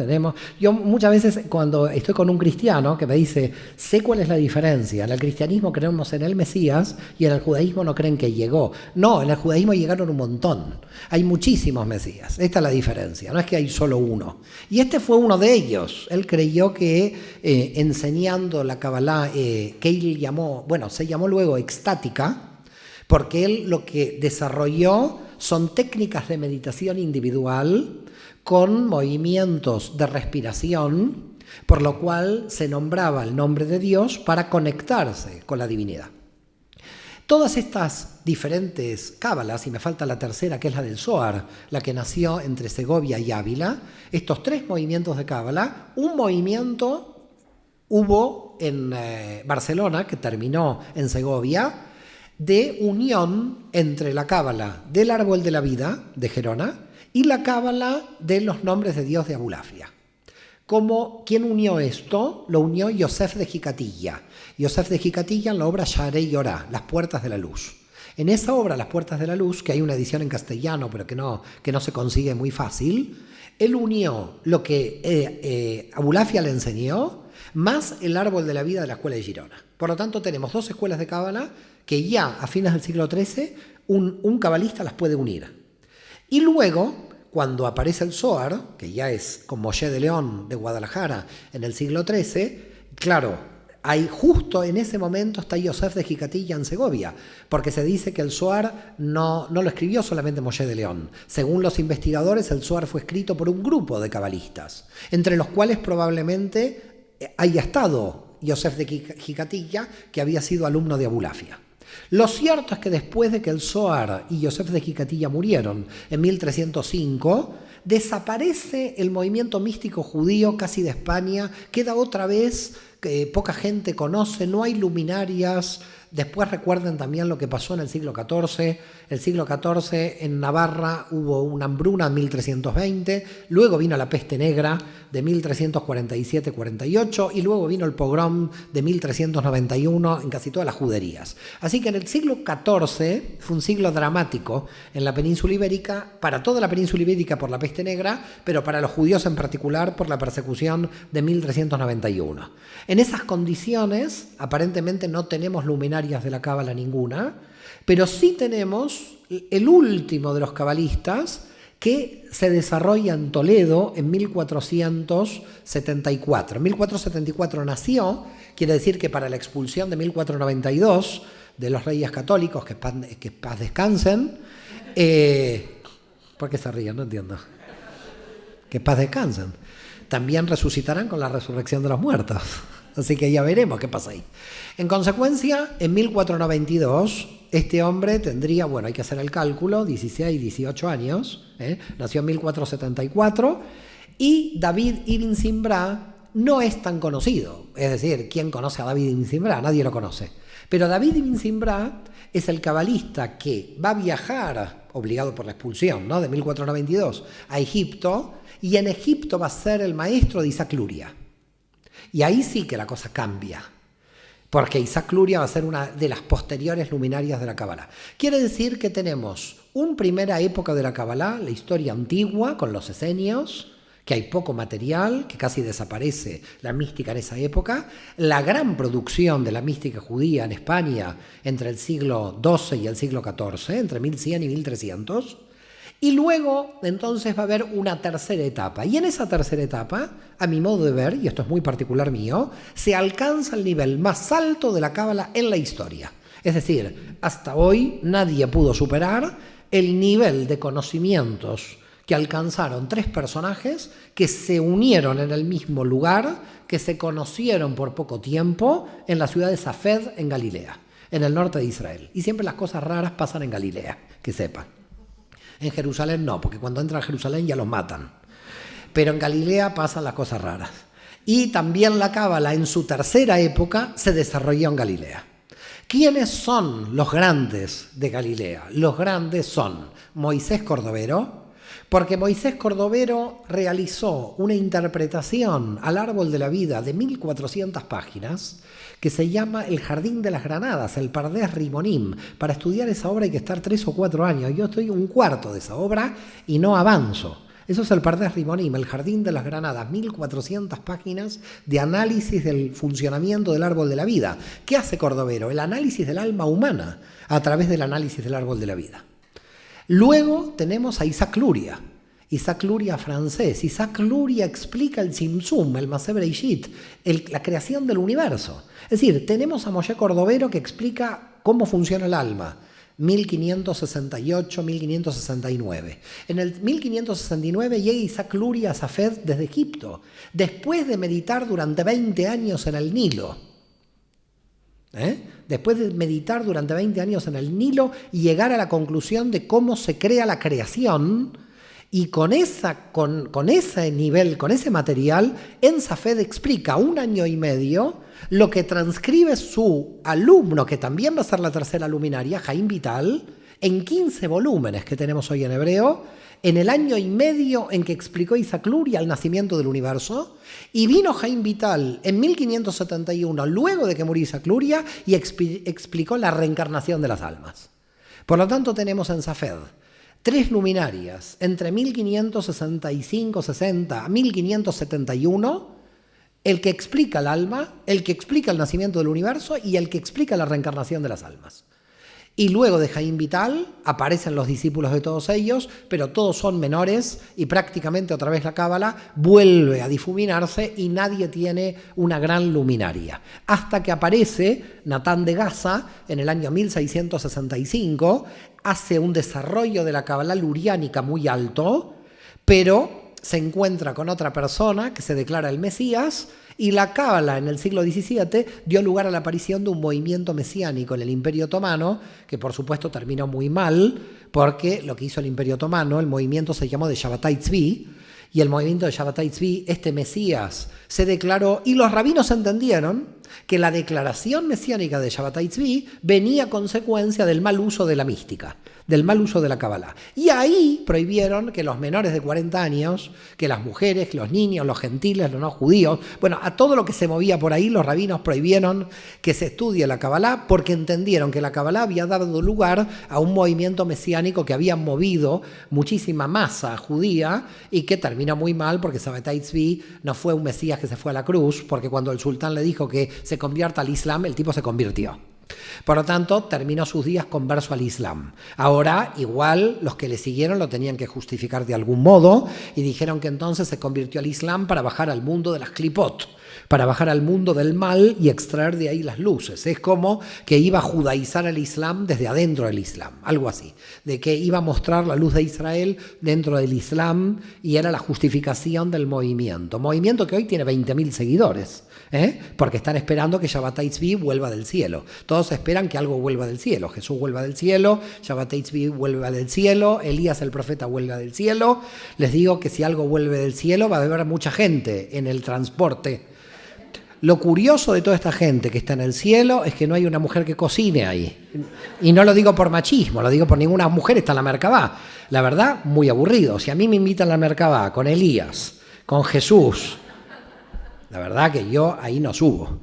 Yo muchas veces cuando estoy con un cristiano que me dice, sé cuál es la diferencia. En el cristianismo creemos en el Mesías y en el judaísmo no creen que llegó. No, en el judaísmo llegaron un montón. Hay muchísimos Mesías. Esta es la diferencia. No es que hay solo uno. Y este fue uno de ellos. Él creyó que enseñando la Kabbalah, que él se llamó luego extática, porque él lo que desarrolló son técnicas de meditación individual con movimientos de respiración, por lo cual se nombraba el nombre de Dios para conectarse con la divinidad. Todas estas diferentes cábalas, y me falta la tercera que es la del Zohar, la que nació entre Segovia y Ávila, estos 3 movimientos de cábala, un movimiento hubo en Barcelona que terminó en Segovia, de unión entre la cábala del árbol de la vida de Gerona y la cábala de los nombres de Dios de Abulafia. ¿Quién unió esto? Lo unió Yosef de Jicatilla. Yosef de Jicatilla en la obra Shaarei Orah, Las Puertas de la Luz. En esa obra, Las Puertas de la Luz, que hay una edición en castellano, pero que no se consigue muy fácil, él unió lo que Abulafia le enseñó, más el árbol de la vida de la escuela de Girona. Por lo tanto, tenemos 2 escuelas de cábala que ya a fines del siglo XIII un cabalista las puede unir. Y luego, cuando aparece el Zohar, que ya es con Moshe de León de Guadalajara en el siglo XIII, claro, justo en ese momento está Yosef de Jicatilla en Segovia, porque se dice que el Zohar no lo escribió solamente Moshe de León. Según los investigadores, el Zohar fue escrito por un grupo de cabalistas, entre los cuales probablemente haya estado Yosef de Jicatilla, que había sido alumno de Abulafia. Lo cierto es que después de que el Zohar y Yosef de Jicatilla murieron en 1305, desaparece el movimiento místico judío casi de España, queda otra vez que poca gente conoce, no hay luminarias. Después recuerden también lo que pasó en el siglo XIV. El siglo XIV en Navarra hubo una hambruna en 1320, luego vino la peste negra de 1347-48 y luego vino el pogrom de 1391 en casi todas las juderías. Así que en el siglo XIV fue un siglo dramático en la península ibérica, para toda la península ibérica por la peste negra, pero para los judíos en particular por la persecución de 1391. En esas condiciones, aparentemente no tenemos luminarias de la cábala ninguna, pero sí tenemos el último de los cabalistas que se desarrolla en Toledo en 1474. En 1474 nació, quiere decir que para la expulsión de 1492 de los reyes católicos, que paz descansen, ¿por qué se ríen? No entiendo. Que paz descansen. También resucitarán con la resurrección de los muertos. Así que ya veremos qué pasa ahí. En consecuencia, en 1492, este hombre tendría, bueno, hay que hacer el cálculo, 16, 18 años, nació en 1474, y David ibn Zimbra no es tan conocido. Es decir, ¿quién conoce a David ibn Zimbra? Nadie lo conoce. Pero David ibn Zimbra es el cabalista que va a viajar, obligado por la expulsión, ¿no?, de 1492, a Egipto, y en Egipto va a ser el maestro de Isaac Luria. Y ahí sí que la cosa cambia, porque Isaac Luria va a ser una de las posteriores luminarias de la Kabbalah. Quiere decir que tenemos una primera época de la Kabbalah, la historia antigua, con los esenios, que hay poco material, que casi desaparece la mística en esa época, la gran producción de la mística judía en España entre el siglo XII y el siglo XIV, entre 1100 y 1300, y luego entonces va a haber una tercera etapa. Y en esa tercera etapa, a mi modo de ver, y esto es muy particular mío, se alcanza el nivel más alto de la Cábala en la historia. Es decir, hasta hoy nadie pudo superar el nivel de conocimientos que alcanzaron tres personajes que se unieron en el mismo lugar, que se conocieron por poco tiempo en la ciudad de Safed, en Galilea, en el norte de Israel. Y siempre las cosas raras pasan en Galilea, que sepan. En Jerusalén no, porque cuando entran a Jerusalén ya los matan. Pero en Galilea pasan las cosas raras. Y también la Cábala en su tercera época se desarrolló en Galilea. ¿Quiénes son los grandes de Galilea? Los grandes son Moisés Cordovero, porque Moisés Cordovero realizó una interpretación al árbol de la vida de 1400 páginas que se llama El Jardín de las Granadas, el Pardes Rimonim. Para estudiar esa obra hay que estar 3 o 4 años. Yo estoy un cuarto de esa obra y no avanzo. Eso es el Pardes Rimonim, el Jardín de las Granadas, 1400 páginas de análisis del funcionamiento del árbol de la vida. ¿Qué hace Cordovero? El análisis del alma humana a través del análisis del árbol de la vida. Luego tenemos a Isaac Luria. Isaac Luria francés. Isaac Luria explica el Tzimtzum, el Maseh Bereshit, la creación del universo. Es decir, tenemos a Moshe Cordovero que explica cómo funciona el alma, 1568, 1569. En el 1569 llega Isaac Luria a Safed desde Egipto, después de meditar durante 20 años en el Nilo. Después de meditar durante 20 años en el Nilo y llegar a la conclusión de cómo se crea la creación. Y con ese nivel, con ese material, en Safed explica 1 año y medio lo que transcribe su alumno, que también va a ser la tercera luminaria, Jaim Vital, en 15 volúmenes que tenemos hoy en hebreo, en el año y medio en que explicó Isaac Luria el nacimiento del universo, y vino Jaim Vital en 1571, luego de que murió Isaac Luria, y explicó la reencarnación de las almas. Por lo tanto, tenemos en Safed 3 luminarias entre 1565-60 a 1571, el que explica el alma, el que explica el nacimiento del universo y el que explica la reencarnación de las almas. Y luego de Jaim Vital aparecen los discípulos de todos ellos, pero todos son menores y prácticamente otra vez la Cábala vuelve a difuminarse y nadie tiene una gran luminaria. Hasta que aparece Natán de Gaza en el año 1665, hace un desarrollo de la Cábala luriánica muy alto, pero se encuentra con otra persona que se declara el Mesías, y la Cábala en el siglo XVII dio lugar a la aparición de un movimiento mesiánico en el Imperio Otomano, que por supuesto terminó muy mal, porque lo que hizo el Imperio Otomano, el movimiento se llamó de Shabbatai Tzvi, y el movimiento de Shabbatai Tzvi, este Mesías, se declaró, y los rabinos entendieron que la declaración mesiánica de Shabbatai Tzvi venía a consecuencia del mal uso de la mística, del mal uso de la Kabbalah. Y ahí prohibieron que los menores de 40 años, que las mujeres, que los niños, los gentiles, los no judíos, bueno, a todo lo que se movía por ahí, los rabinos prohibieron que se estudie la Kabbalah porque entendieron que la Kabbalah había dado lugar a un movimiento mesiánico que había movido muchísima masa judía y que terminó muy mal porque Shabbatai Tzvi no fue un Mesías que se fue a la cruz, porque cuando el sultán le dijo que se convierta al Islam, el tipo se convirtió. Por lo tanto, terminó sus días converso al Islam. Ahora, igual, los que le siguieron lo tenían que justificar de algún modo y dijeron que entonces se convirtió al Islam para bajar al mundo de las clipot, para bajar al mundo del mal y extraer de ahí las luces. Es como que iba a judaizar al Islam desde adentro del Islam, algo así. De que iba a mostrar la luz de Israel dentro del Islam y era la justificación del movimiento. Movimiento que hoy tiene 20.000 seguidores. Porque están esperando que Shabbatai Tzvi vuelva del cielo. Todos esperan que algo vuelva del cielo. Jesús vuelva del cielo, Shabbatai Tzvi vuelva del cielo, Elías el profeta vuelva del cielo. Les digo que si algo vuelve del cielo va a haber mucha gente en el transporte. Lo curioso de toda esta gente que está en el cielo es que no hay una mujer que cocine ahí. Y no lo digo por machismo, lo digo por ninguna mujer está en la Merkabá. La verdad, muy aburrido. Si a mí me invitan a la Merkabá con Elías, con Jesús, la verdad que yo ahí no subo.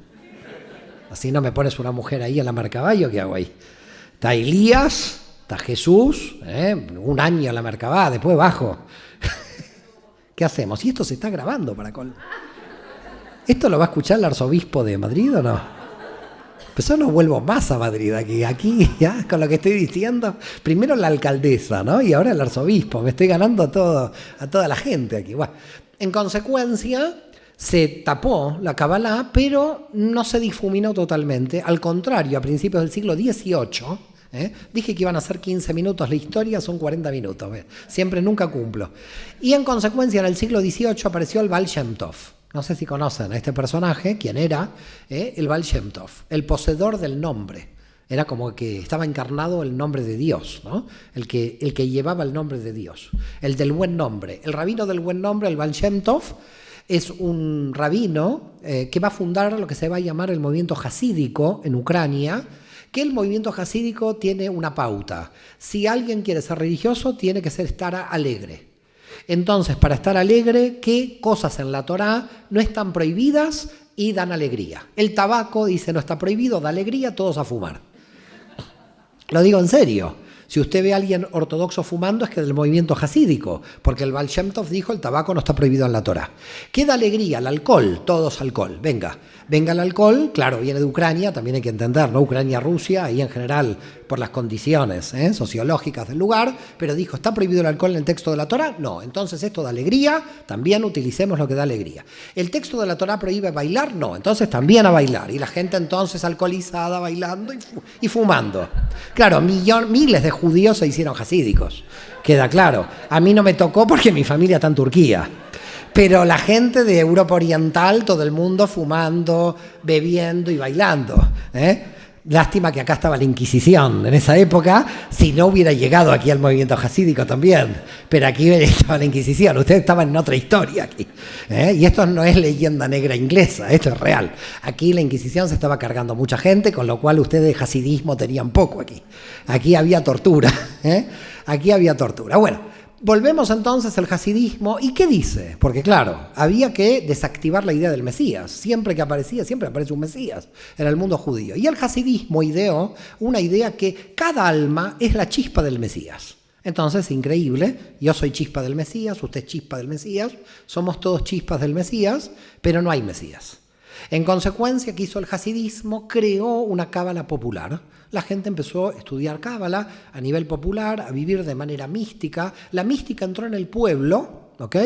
Así no me pones una mujer ahí en la Merkabá, ¿yo qué hago ahí? Está Elías, está Jesús, un año en la Merkabá, después bajo. ¿Qué hacemos? Y esto se está grabando para ¿Esto lo va a escuchar el arzobispo de Madrid o no? Pues yo no vuelvo más a Madrid aquí ya, con lo que estoy diciendo. Primero la alcaldesa, ¿no? Y ahora el arzobispo. Me estoy ganando a toda la gente aquí. Bueno, en consecuencia, se tapó la Kabbalah, pero no se difuminó totalmente. Al contrario, a principios del siglo XVIII, dije que iban a ser 15 minutos, la historia son 40 minutos. Siempre, nunca cumplo. Y en consecuencia, en el siglo XVIII apareció el Baal Shem Tov. No sé si conocen a este personaje, quién era, el Baal Shem Tov, el poseedor del nombre. Era como que estaba encarnado el nombre de Dios, ¿no? El que llevaba el nombre de Dios, el del buen nombre. El rabino del buen nombre, el Baal Shem Tov, es un rabino que va a fundar lo que se va a llamar el movimiento hasídico en Ucrania, que el movimiento hasídico tiene una pauta. Si alguien quiere ser religioso, tiene que estar alegre. Entonces, para estar alegre, ¿qué cosas en la Torá no están prohibidas y dan alegría? El tabaco, dice, no está prohibido, da alegría, todos a fumar. Lo digo en serio. Si usted ve a alguien ortodoxo fumando es que es del movimiento hasídico, porque el Baal Shem Tov dijo el tabaco no está prohibido en la Torá. ¿Qué da alegría? El alcohol, todos alcohol. Venga el alcohol, claro, viene de Ucrania, también hay que entender, ¿no? Ucrania, Rusia, y en general por las condiciones sociológicas del lugar, pero dijo, ¿está prohibido el alcohol en el texto de la Torá? No, entonces esto da alegría, también utilicemos lo que da alegría. ¿El texto de la Torá prohíbe bailar? No, entonces también a bailar. Y la gente entonces alcoholizada, bailando y fumando. Claro, miles de judíos se hicieron hasídicos, queda claro. A mí no me tocó porque mi familia está en Turquía. Pero la gente de Europa Oriental, todo el mundo fumando, bebiendo y bailando. Lástima que acá estaba la Inquisición en esa época, si no hubiera llegado aquí al movimiento hasídico también. Pero aquí estaba la Inquisición, ustedes estaban en otra historia aquí. Y esto no es leyenda negra inglesa, esto es real. Aquí la Inquisición se estaba cargando mucha gente, con lo cual ustedes de hasidismo tenían poco aquí. Aquí había tortura. Aquí había tortura. Bueno. Volvemos entonces al hasidismo. ¿Y qué dice? Porque claro, había que desactivar la idea del Mesías. Siempre que aparecía, siempre aparece un Mesías en el mundo judío. Y el hasidismo ideó una idea que cada alma es la chispa del Mesías. Entonces, increíble, yo soy chispa del Mesías, usted es chispa del Mesías, somos todos chispas del Mesías, pero no hay Mesías. En consecuencia, ¿qué hizo el hasidismo? Creó una cábala popular. La gente empezó a estudiar cábala a nivel popular, a vivir de manera mística. La mística entró en el pueblo, ¿ok?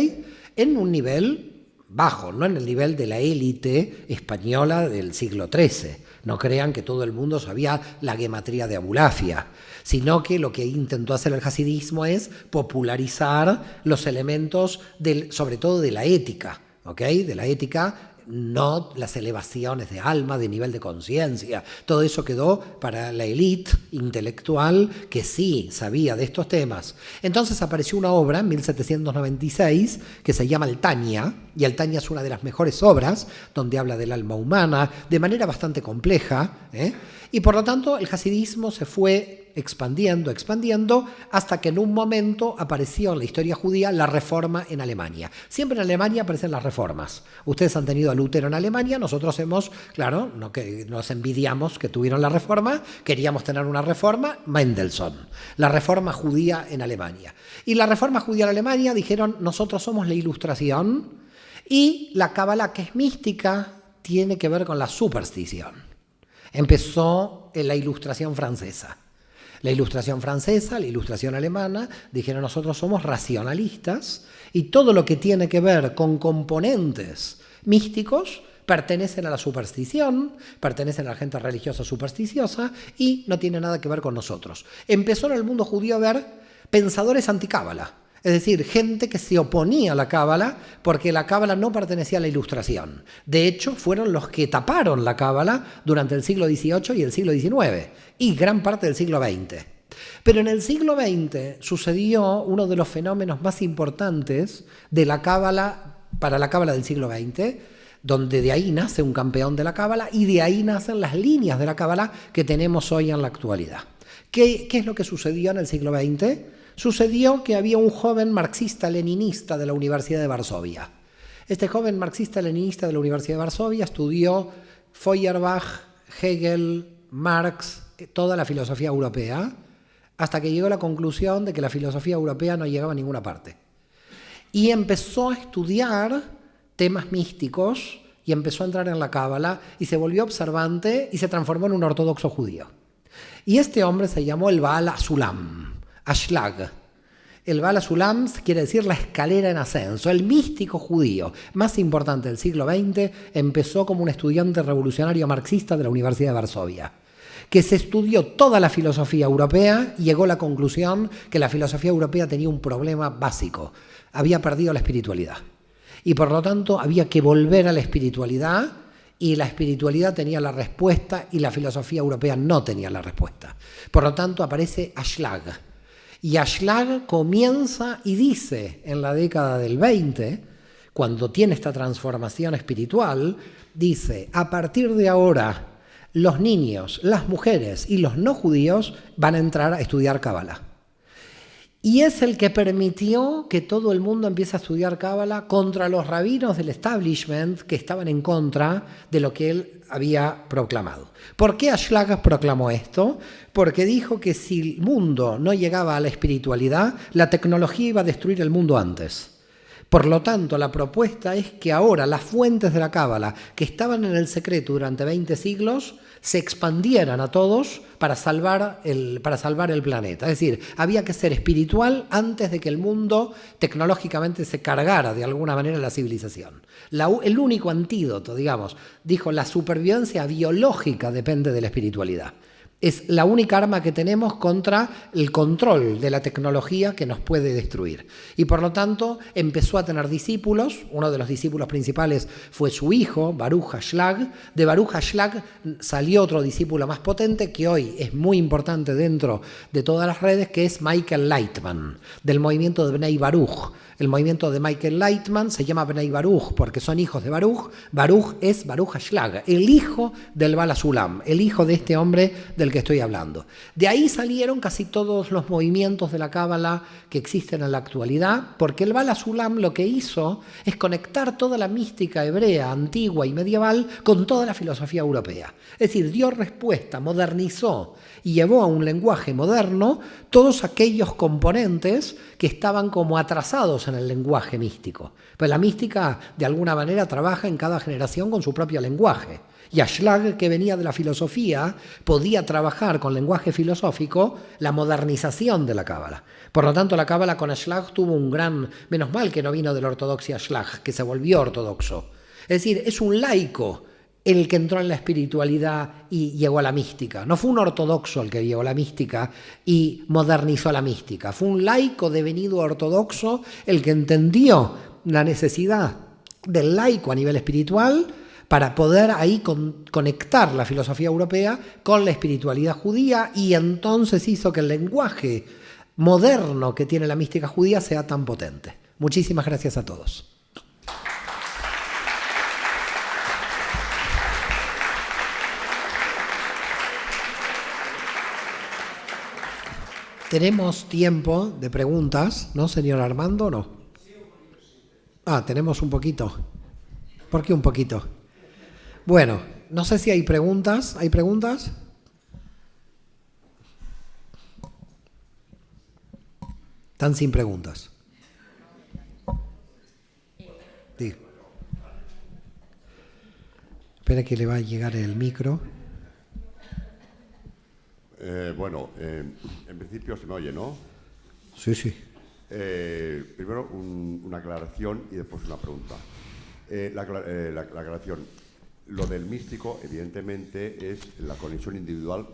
En un nivel bajo, no en el nivel de la élite española del siglo XIII. No crean que todo el mundo sabía la gematría de Abulafia, sino que lo que intentó hacer el hasidismo es popularizar los elementos, sobre todo de la ética, ¿ok? De la ética, no las elevaciones de alma, de nivel de conciencia. Todo eso quedó para la élite intelectual que sí sabía de estos temas. Entonces apareció una obra en 1796 que se llama el Tanya, y el Tanya es una de las mejores obras donde habla del alma humana de manera bastante compleja, y por lo tanto el hasidismo se fue expandiendo, hasta que en un momento apareció en la historia judía la reforma en Alemania. Siempre en Alemania aparecen las reformas. Ustedes han tenido a Lutero en Alemania, nosotros hemos, claro, no que nos envidiamos que tuvieron la reforma, queríamos tener una reforma, Mendelssohn, la reforma judía en Alemania. Y la reforma judía en Alemania dijeron, nosotros somos la ilustración y la cábala, que es mística, tiene que ver con la superstición. Empezó en la Ilustración francesa. La Ilustración francesa, la Ilustración alemana, dijeron nosotros somos racionalistas y todo lo que tiene que ver con componentes místicos pertenecen a la superstición, pertenecen a la gente religiosa supersticiosa y no tiene nada que ver con nosotros. Empezó en el mundo judío a haber pensadores anticábala, es decir, gente que se oponía a la cábala porque la cábala no pertenecía a la Ilustración. De hecho, fueron los que taparon la cábala durante el siglo XVIII y el siglo XIX y gran parte del siglo XX. Pero en el siglo XX sucedió uno de los fenómenos más importantes de la cábala para la cábala del siglo XX, donde de ahí nace un campeón de la cábala y de ahí nacen las líneas de la cábala que tenemos hoy en la actualidad. ¿Qué es lo que sucedió en el siglo XX? Sucedió que había un joven marxista-leninista de la Universidad de Varsovia. Este joven marxista-leninista de la Universidad de Varsovia estudió Feuerbach, Hegel, Marx, toda la filosofía europea, hasta que llegó a la conclusión de que la filosofía europea no llegaba a ninguna parte. Y empezó a estudiar temas místicos y empezó a entrar en la cábala y se volvió observante y se transformó en un ortodoxo judío. Y este hombre se llamó el Baal Hasulam, Ashlag. El Baal Hasulam quiere decir la escalera en ascenso. El místico judío más importante del siglo XX empezó como un estudiante revolucionario marxista de la Universidad de Varsovia, que se estudió toda la filosofía europea y llegó a la conclusión que la filosofía europea tenía un problema básico. Había perdido la espiritualidad. Y por lo tanto había que volver a la espiritualidad y la espiritualidad tenía la respuesta y la filosofía europea no tenía la respuesta. Por lo tanto aparece Ashlag. Y Ashlag comienza y dice en la década del 20, cuando tiene esta transformación espiritual, dice, a partir de ahora los niños, las mujeres y los no judíos van a entrar a estudiar cábala. Y es el que permitió que todo el mundo empiece a estudiar cábala contra los rabinos del establishment que estaban en contra de lo que él había proclamado. ¿Por qué Ashlag proclamó esto? Porque dijo que si el mundo no llegaba a la espiritualidad, la tecnología iba a destruir el mundo antes. Por lo tanto, la propuesta es que ahora las fuentes de la cábala, que estaban en el secreto durante 20 siglos, se expandieran a todos para salvar el planeta. Es decir, había que ser espiritual antes de que el mundo tecnológicamente se cargara de alguna manera la civilización. El único antídoto, digamos, dijo, la supervivencia biológica depende de la espiritualidad. Es la única arma que tenemos contra el control de la tecnología que nos puede destruir. Y por lo tanto empezó a tener discípulos. Uno de los discípulos principales fue su hijo, Baruch Ashlag. De Baruch Ashlag salió otro discípulo más potente que hoy es muy importante dentro de todas las redes, que es Michael Lightman, del movimiento de Bnei Baruch. El movimiento de Michael Lightman se llama Bnei Baruch porque son hijos de Baruch. Baruch es Baruch Ashlag, el hijo del Baal Hasulam, el hijo de este hombre del que estoy hablando. De ahí salieron casi todos los movimientos de la cábala que existen en la actualidad, porque el Baal Hasulam lo que hizo es conectar toda la mística hebrea, antigua y medieval con toda la filosofía europea. Es decir, dio respuesta, modernizó y llevó a un lenguaje moderno todos aquellos componentes que estaban como atrasados en el lenguaje místico. Pues la mística, de alguna manera, trabaja en cada generación con su propio lenguaje. Y Ashlag, que venía de la filosofía, podía trabajar con lenguaje filosófico la modernización de la cábala. Por lo tanto, la cábala con Ashlag tuvo un gran... Menos mal que no vino de la ortodoxia Ashlag, que se volvió ortodoxo. Es decir, es un laico el que entró en la espiritualidad y llegó a la mística. No fue un ortodoxo el que llegó a la mística y modernizó la mística. Fue un laico devenido ortodoxo el que entendió la necesidad del laico a nivel espiritual para poder ahí conectar la filosofía europea con la espiritualidad judía, y entonces hizo que el lenguaje moderno que tiene la mística judía sea tan potente. Muchísimas gracias a todos. Tenemos tiempo de preguntas, ¿no, señor Armando, o no? Ah, tenemos un poquito. ¿Por qué un poquito? Bueno, no sé si hay preguntas. ¿Hay preguntas? Están sin preguntas. Sí. Espera que le va a llegar el micro. Bueno, en principio se me oye, ¿no? Sí, sí. Primero una aclaración y después una pregunta. La aclaración. Lo del místico, evidentemente, es la conexión individual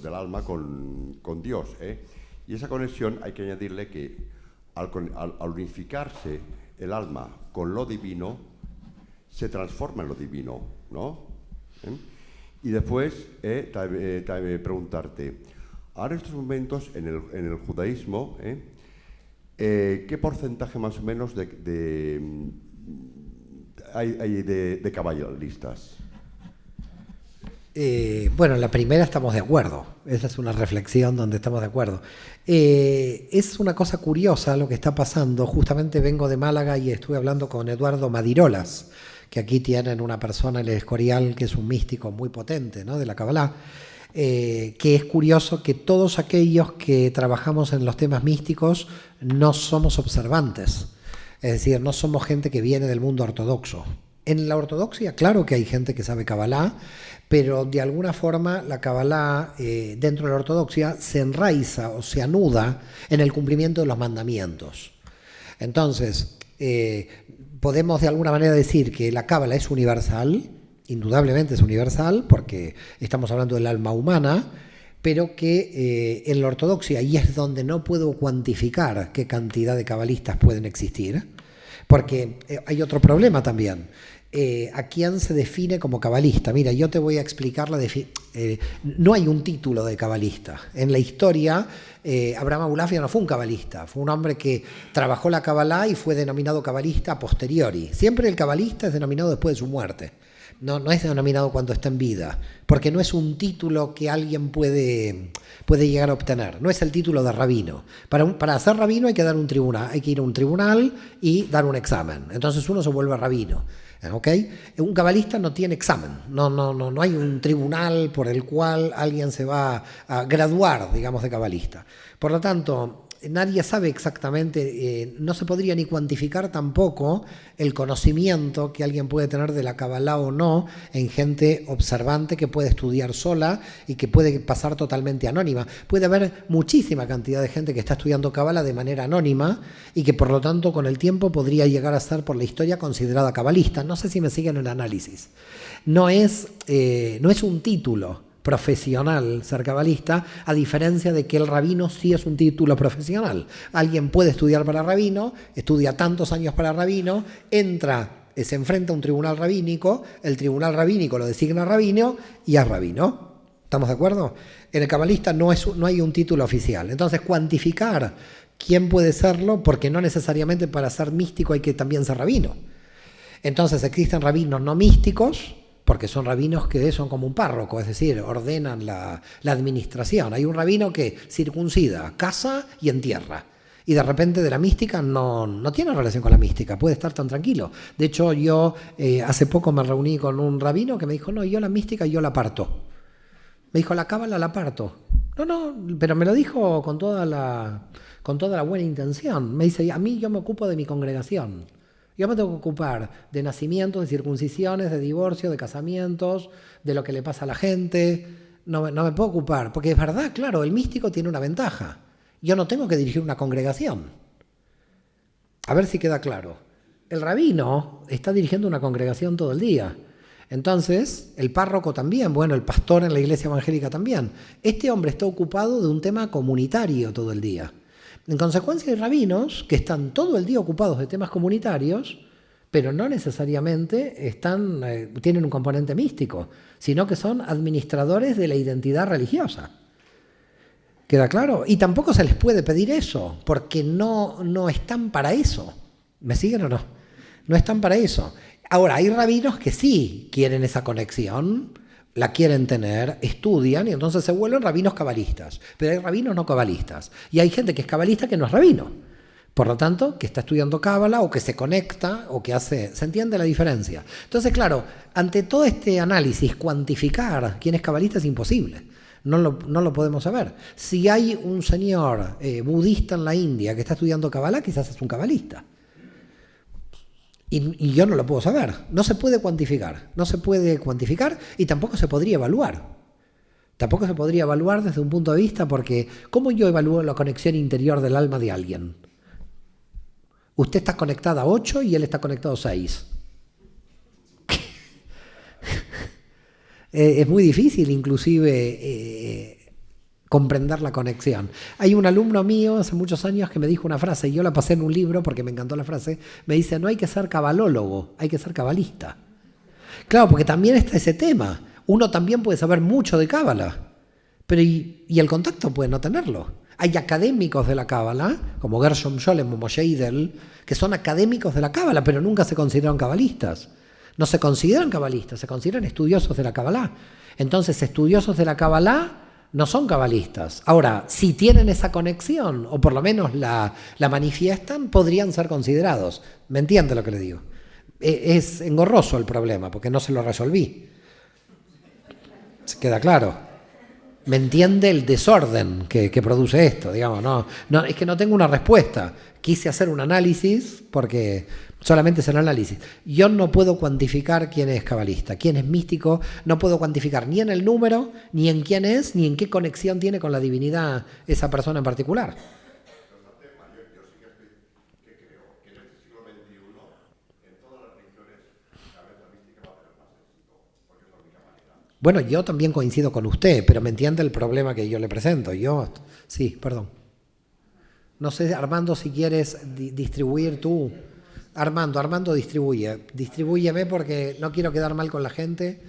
del alma con Dios, ¿eh? Y esa conexión hay que añadirle que al unificarse el alma con lo divino, se transforma en lo divino, ¿no? Y después, también preguntarte, ahora en estos momentos en el judaísmo, ¿qué porcentaje más o menos hay de cabalistas? Bueno, en la primera estamos de acuerdo. Esa es una reflexión donde estamos de acuerdo. Es una cosa curiosa lo que está pasando. Justamente vengo de Málaga y estuve hablando con Eduardo Madirolas, que aquí tienen una persona en el Escorial que es un místico muy potente, ¿no?, de la Kabbalah. Que es curioso que todos aquellos que trabajamos en los temas místicos no somos observantes. Es decir, no somos gente que viene del mundo ortodoxo. En la ortodoxia, claro que hay gente que sabe Kabbalah, pero de alguna forma la Kabbalah dentro de la ortodoxia se enraiza o se anuda en el cumplimiento de los mandamientos. Entonces, podemos de alguna manera decir que la Kabbalah es universal, indudablemente es universal, porque estamos hablando del alma humana, pero que en la ortodoxia, y es donde no puedo cuantificar qué cantidad de cabalistas pueden existir, porque hay otro problema también. ¿A quién se define como cabalista? Mira, yo te voy a explicar no hay un título de cabalista. En la historia, Abraham Abulafia no fue un cabalista, fue un hombre que trabajó la Kabbalah y fue denominado cabalista a posteriori. Siempre el cabalista es denominado después de su muerte. No es denominado cuando está en vida, porque no es un título que alguien puede llegar a obtener. No es el título de rabino. Para ser rabino hay que dar un tribunal, hay que ir a un tribunal y dar un examen. Entonces uno se vuelve rabino. ¿Okay? Un cabalista no tiene examen, no hay un tribunal por el cual alguien se va a graduar, digamos, de cabalista. Por lo tanto, nadie sabe exactamente, no se podría ni cuantificar tampoco el conocimiento que alguien puede tener de la Kabbalah o no en gente observante que puede estudiar sola y que puede pasar totalmente anónima. Puede haber muchísima cantidad de gente que está estudiando Kabbalah de manera anónima y que por lo tanto con el tiempo podría llegar a ser por la historia considerada cabalista. No sé si me siguen en el análisis. No es un título profesional ser cabalista, a diferencia de que el rabino sí es un título profesional. Alguien puede estudiar para rabino, estudia tantos años para rabino, se enfrenta a un tribunal rabínico, el tribunal rabínico lo designa rabino y es rabino. ¿Estamos de acuerdo? En el cabalista no hay un título oficial. Entonces, cuantificar quién puede serlo, porque no necesariamente para ser místico hay que también ser rabino. Entonces, existen rabinos no místicos, porque son rabinos que son como un párroco, es decir, ordenan la administración. Hay un rabino que circuncida, casa y entierra. Y de repente de la mística no tiene relación con la mística, puede estar tan tranquilo. De hecho, yo hace poco me reuní con un rabino que me dijo, no, yo la mística yo la parto. Me dijo, la cábala la parto. No, pero me lo dijo con toda la buena intención. Me dice, a mí yo me ocupo de mi congregación. Yo me tengo que ocupar de nacimientos, de circuncisiones, de divorcios, de casamientos, de lo que le pasa a la gente. No me puedo ocupar, porque es verdad, claro, el místico tiene una ventaja. Yo no tengo que dirigir una congregación. A ver si queda claro. El rabino está dirigiendo una congregación todo el día. Entonces, el párroco también, bueno, el pastor en la iglesia evangélica también. Este hombre está ocupado de un tema comunitario todo el día. En consecuencia, hay rabinos que están todo el día ocupados de temas comunitarios, pero no necesariamente tienen un componente místico, sino que son administradores de la identidad religiosa. ¿Queda claro? Y tampoco se les puede pedir eso, porque no están para eso. ¿Me siguen o no? No están para eso. Ahora, hay rabinos que sí quieren esa conexión, la quieren tener, estudian y entonces se vuelven rabinos cabalistas. Pero hay rabinos no cabalistas. Y hay gente que es cabalista que no es rabino. Por lo tanto, que está estudiando cábala o que se conecta o que hace... ¿Se entiende la diferencia? Entonces, claro, ante todo este análisis, cuantificar quién es cabalista es imposible. No lo podemos saber. Si hay un señor budista en la India que está estudiando cábala, quizás es un cabalista. Y yo no lo puedo saber. No se puede cuantificar y tampoco se podría evaluar. Tampoco se podría evaluar desde un punto de vista porque ¿cómo yo evalúo la conexión interior del alma de alguien? Usted está conectada a 8 y él está conectado a 6. Es muy difícil inclusive comprender la conexión. Hay un alumno mío hace muchos años que me dijo una frase, y yo la pasé en un libro porque me encantó la frase, me dice, no hay que ser cabalólogo, hay que ser cabalista. Claro, porque también está ese tema. Uno también puede saber mucho de cábala, pero y el contacto puede no tenerlo. Hay académicos de la cábala, como Gershom Scholem o Moshe Idel, que son académicos de la cábala, pero nunca se consideran cabalistas. No se consideran cabalistas, se consideran estudiosos de la cábala. Entonces, estudiosos de la cábala no son cabalistas. Ahora, si tienen esa conexión, o por lo menos la manifiestan, podrían ser considerados. ¿Me entiende lo que le digo? Es engorroso el problema, porque no se lo resolví. ¿Se queda claro? ¿Me entiende el desorden que produce esto? Digamos, no, es que no tengo una respuesta. Quise hacer un análisis, porque solamente es el análisis. Yo no puedo cuantificar quién es cabalista, quién es místico, no puedo cuantificar ni en el número, ni en quién es, ni en qué conexión tiene con la divinidad esa persona en particular. Bueno, yo también coincido con usted, pero me entiende el problema que yo le presento. Sí, perdón. No sé, Armando, si quieres distribuir tú. Armando distribuye. Distribúyeme porque no quiero quedar mal con la gente.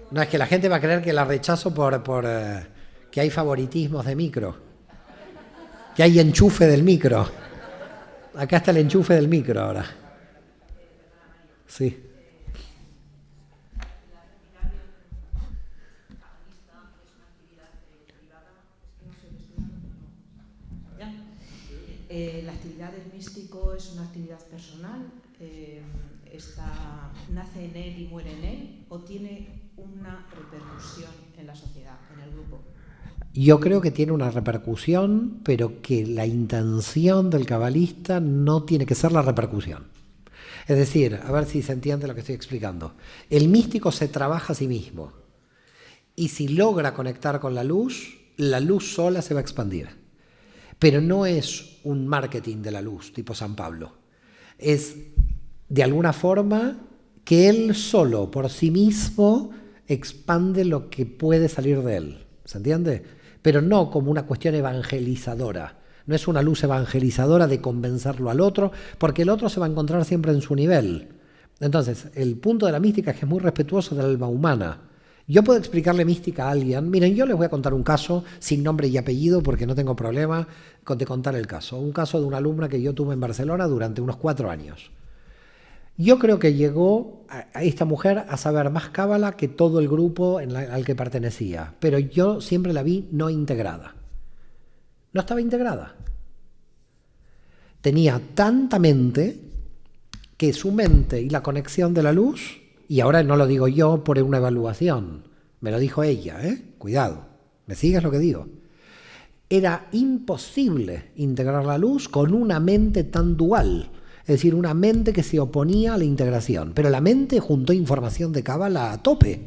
No, es que la gente va a creer que la rechazo por que hay favoritismos de micro. Que hay enchufe del micro. Acá está el enchufe del micro ahora. Sí. La actividad del místico es una actividad personal, nace en él y muere en él, o tiene una repercusión en la sociedad, en el grupo. Yo creo que tiene una repercusión, pero que la intención del cabalista no tiene que ser la repercusión. Es decir, a ver si se entiende lo que estoy explicando. El místico se trabaja a sí mismo, y si logra conectar con la luz sola se va a expandir. Pero no es un marketing de la luz, tipo San Pablo. Es, de alguna forma, que él solo, por sí mismo, expande lo que puede salir de él. ¿Se entiende? Pero no como una cuestión evangelizadora. No es una luz evangelizadora de convencerlo al otro, porque el otro se va a encontrar siempre en su nivel. Entonces, el punto de la mística es que es muy respetuoso del alma humana. Yo puedo explicarle mística a alguien. Miren, yo les voy a contar un caso sin nombre y apellido porque no tengo problema de contar el caso. Un caso de una alumna que yo tuve en Barcelona durante unos 4 años. Yo creo que llegó a esta mujer a saber más cábala que todo el grupo al que pertenecía, pero yo siempre la vi no integrada. No estaba integrada. Tenía tanta mente que su mente y la conexión de la luz, y ahora no lo digo yo por una evaluación, me lo dijo ella, cuidado, ¿me sigues lo que digo? Era imposible integrar la luz con una mente tan dual, es decir, una mente que se oponía a la integración, pero la mente juntó información de cábala a tope,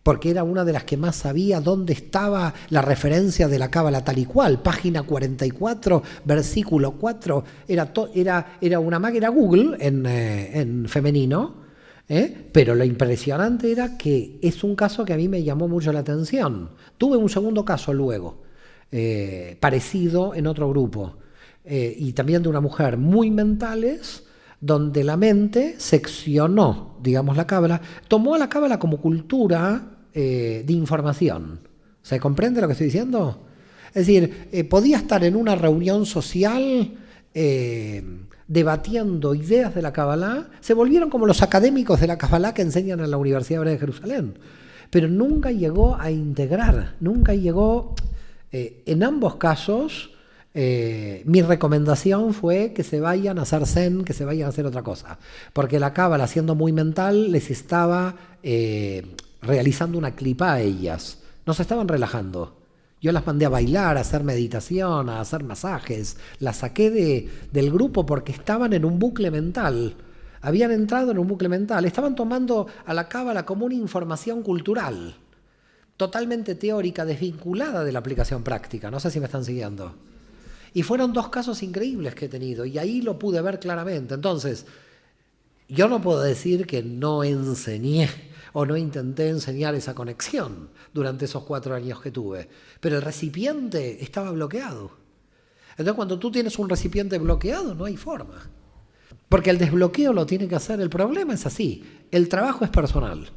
porque era una de las que más sabía dónde estaba la referencia de la cábala tal y cual, página 44, versículo 4, era una máquina Google en femenino, pero lo impresionante era que es un caso que a mí me llamó mucho la atención. Tuve un segundo caso luego, parecido en otro grupo, y también de una mujer muy mentales, donde la mente seccionó, digamos, la cábala, tomó a la cábala como cultura de información. ¿Se comprende lo que estoy diciendo? Es decir, podía estar en una reunión social debatiendo ideas de la cábala, se volvieron como los académicos de la cábala que enseñan en la Universidad Hebrea de Jerusalén, pero nunca llegó a integrar, nunca llegó, en ambos casos, mi recomendación fue que se vayan a hacer zen, que se vayan a hacer otra cosa, porque la cábala, siendo muy mental, les estaba realizando una clipa a ellas, no se estaban relajando. Yo las mandé a bailar, a hacer meditación, a hacer masajes, las saqué del grupo porque estaban en un bucle mental, habían entrado en un bucle mental, estaban tomando a la cábala como una información cultural. totalmente teórica, desvinculada de la aplicación práctica. No sé si me están siguiendo. Y fueron 2 casos increíbles que he tenido, y ahí lo pude ver claramente. Entonces, yo no puedo decir que no enseñé o no intenté enseñar esa conexión durante esos 4 años que tuve, pero el recipiente estaba bloqueado. Entonces, cuando tú tienes un recipiente bloqueado, no hay forma. Porque el desbloqueo lo tiene que hacer. El problema es así. El trabajo es personal.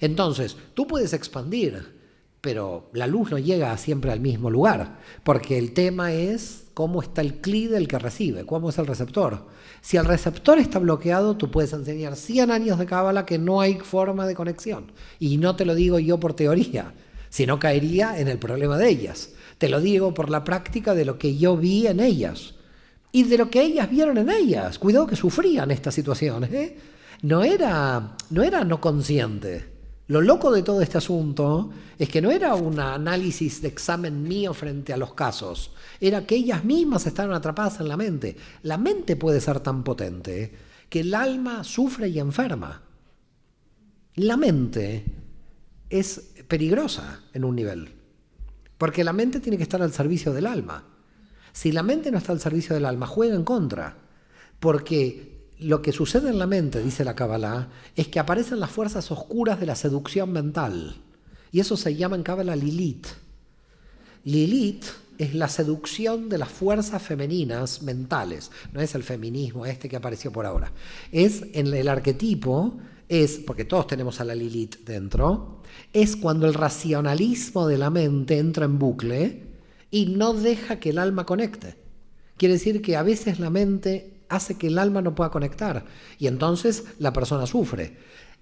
Entonces, tú puedes expandir, pero la luz no llega siempre al mismo lugar. Porque el tema es cómo está el clic del que recibe, cómo es el receptor. Si el receptor está bloqueado, tú puedes enseñar 100 años de cábala que no hay forma de conexión. Y no te lo digo yo por teoría, sino caería en el problema de ellas. Te lo digo por la práctica de lo que yo vi en ellas. Y de lo que ellas vieron en ellas. Cuidado que sufrían estas situaciones, ¿eh? No era no consciente. Lo loco de todo este asunto es que no era un análisis de examen mío frente a los casos. Era que ellas mismas estaban atrapadas en la mente. La mente puede ser tan potente que el alma sufre y enferma. La mente es peligrosa en un nivel. Porque la mente tiene que estar al servicio del alma. Si la mente no está al servicio del alma, juega en contra. Porque lo que sucede en la mente, dice la Kabbalah, es que aparecen las fuerzas oscuras de la seducción mental. Y eso se llama en Kabbalah Lilith. Lilith es la seducción de las fuerzas femeninas mentales. No es el feminismo este que apareció por ahora. Es en el arquetipo, porque todos tenemos a la Lilith dentro, es cuando el racionalismo de la mente entra en bucle y no deja que el alma conecte. Quiere decir que a veces la mente hace que el alma no pueda conectar y entonces la persona sufre.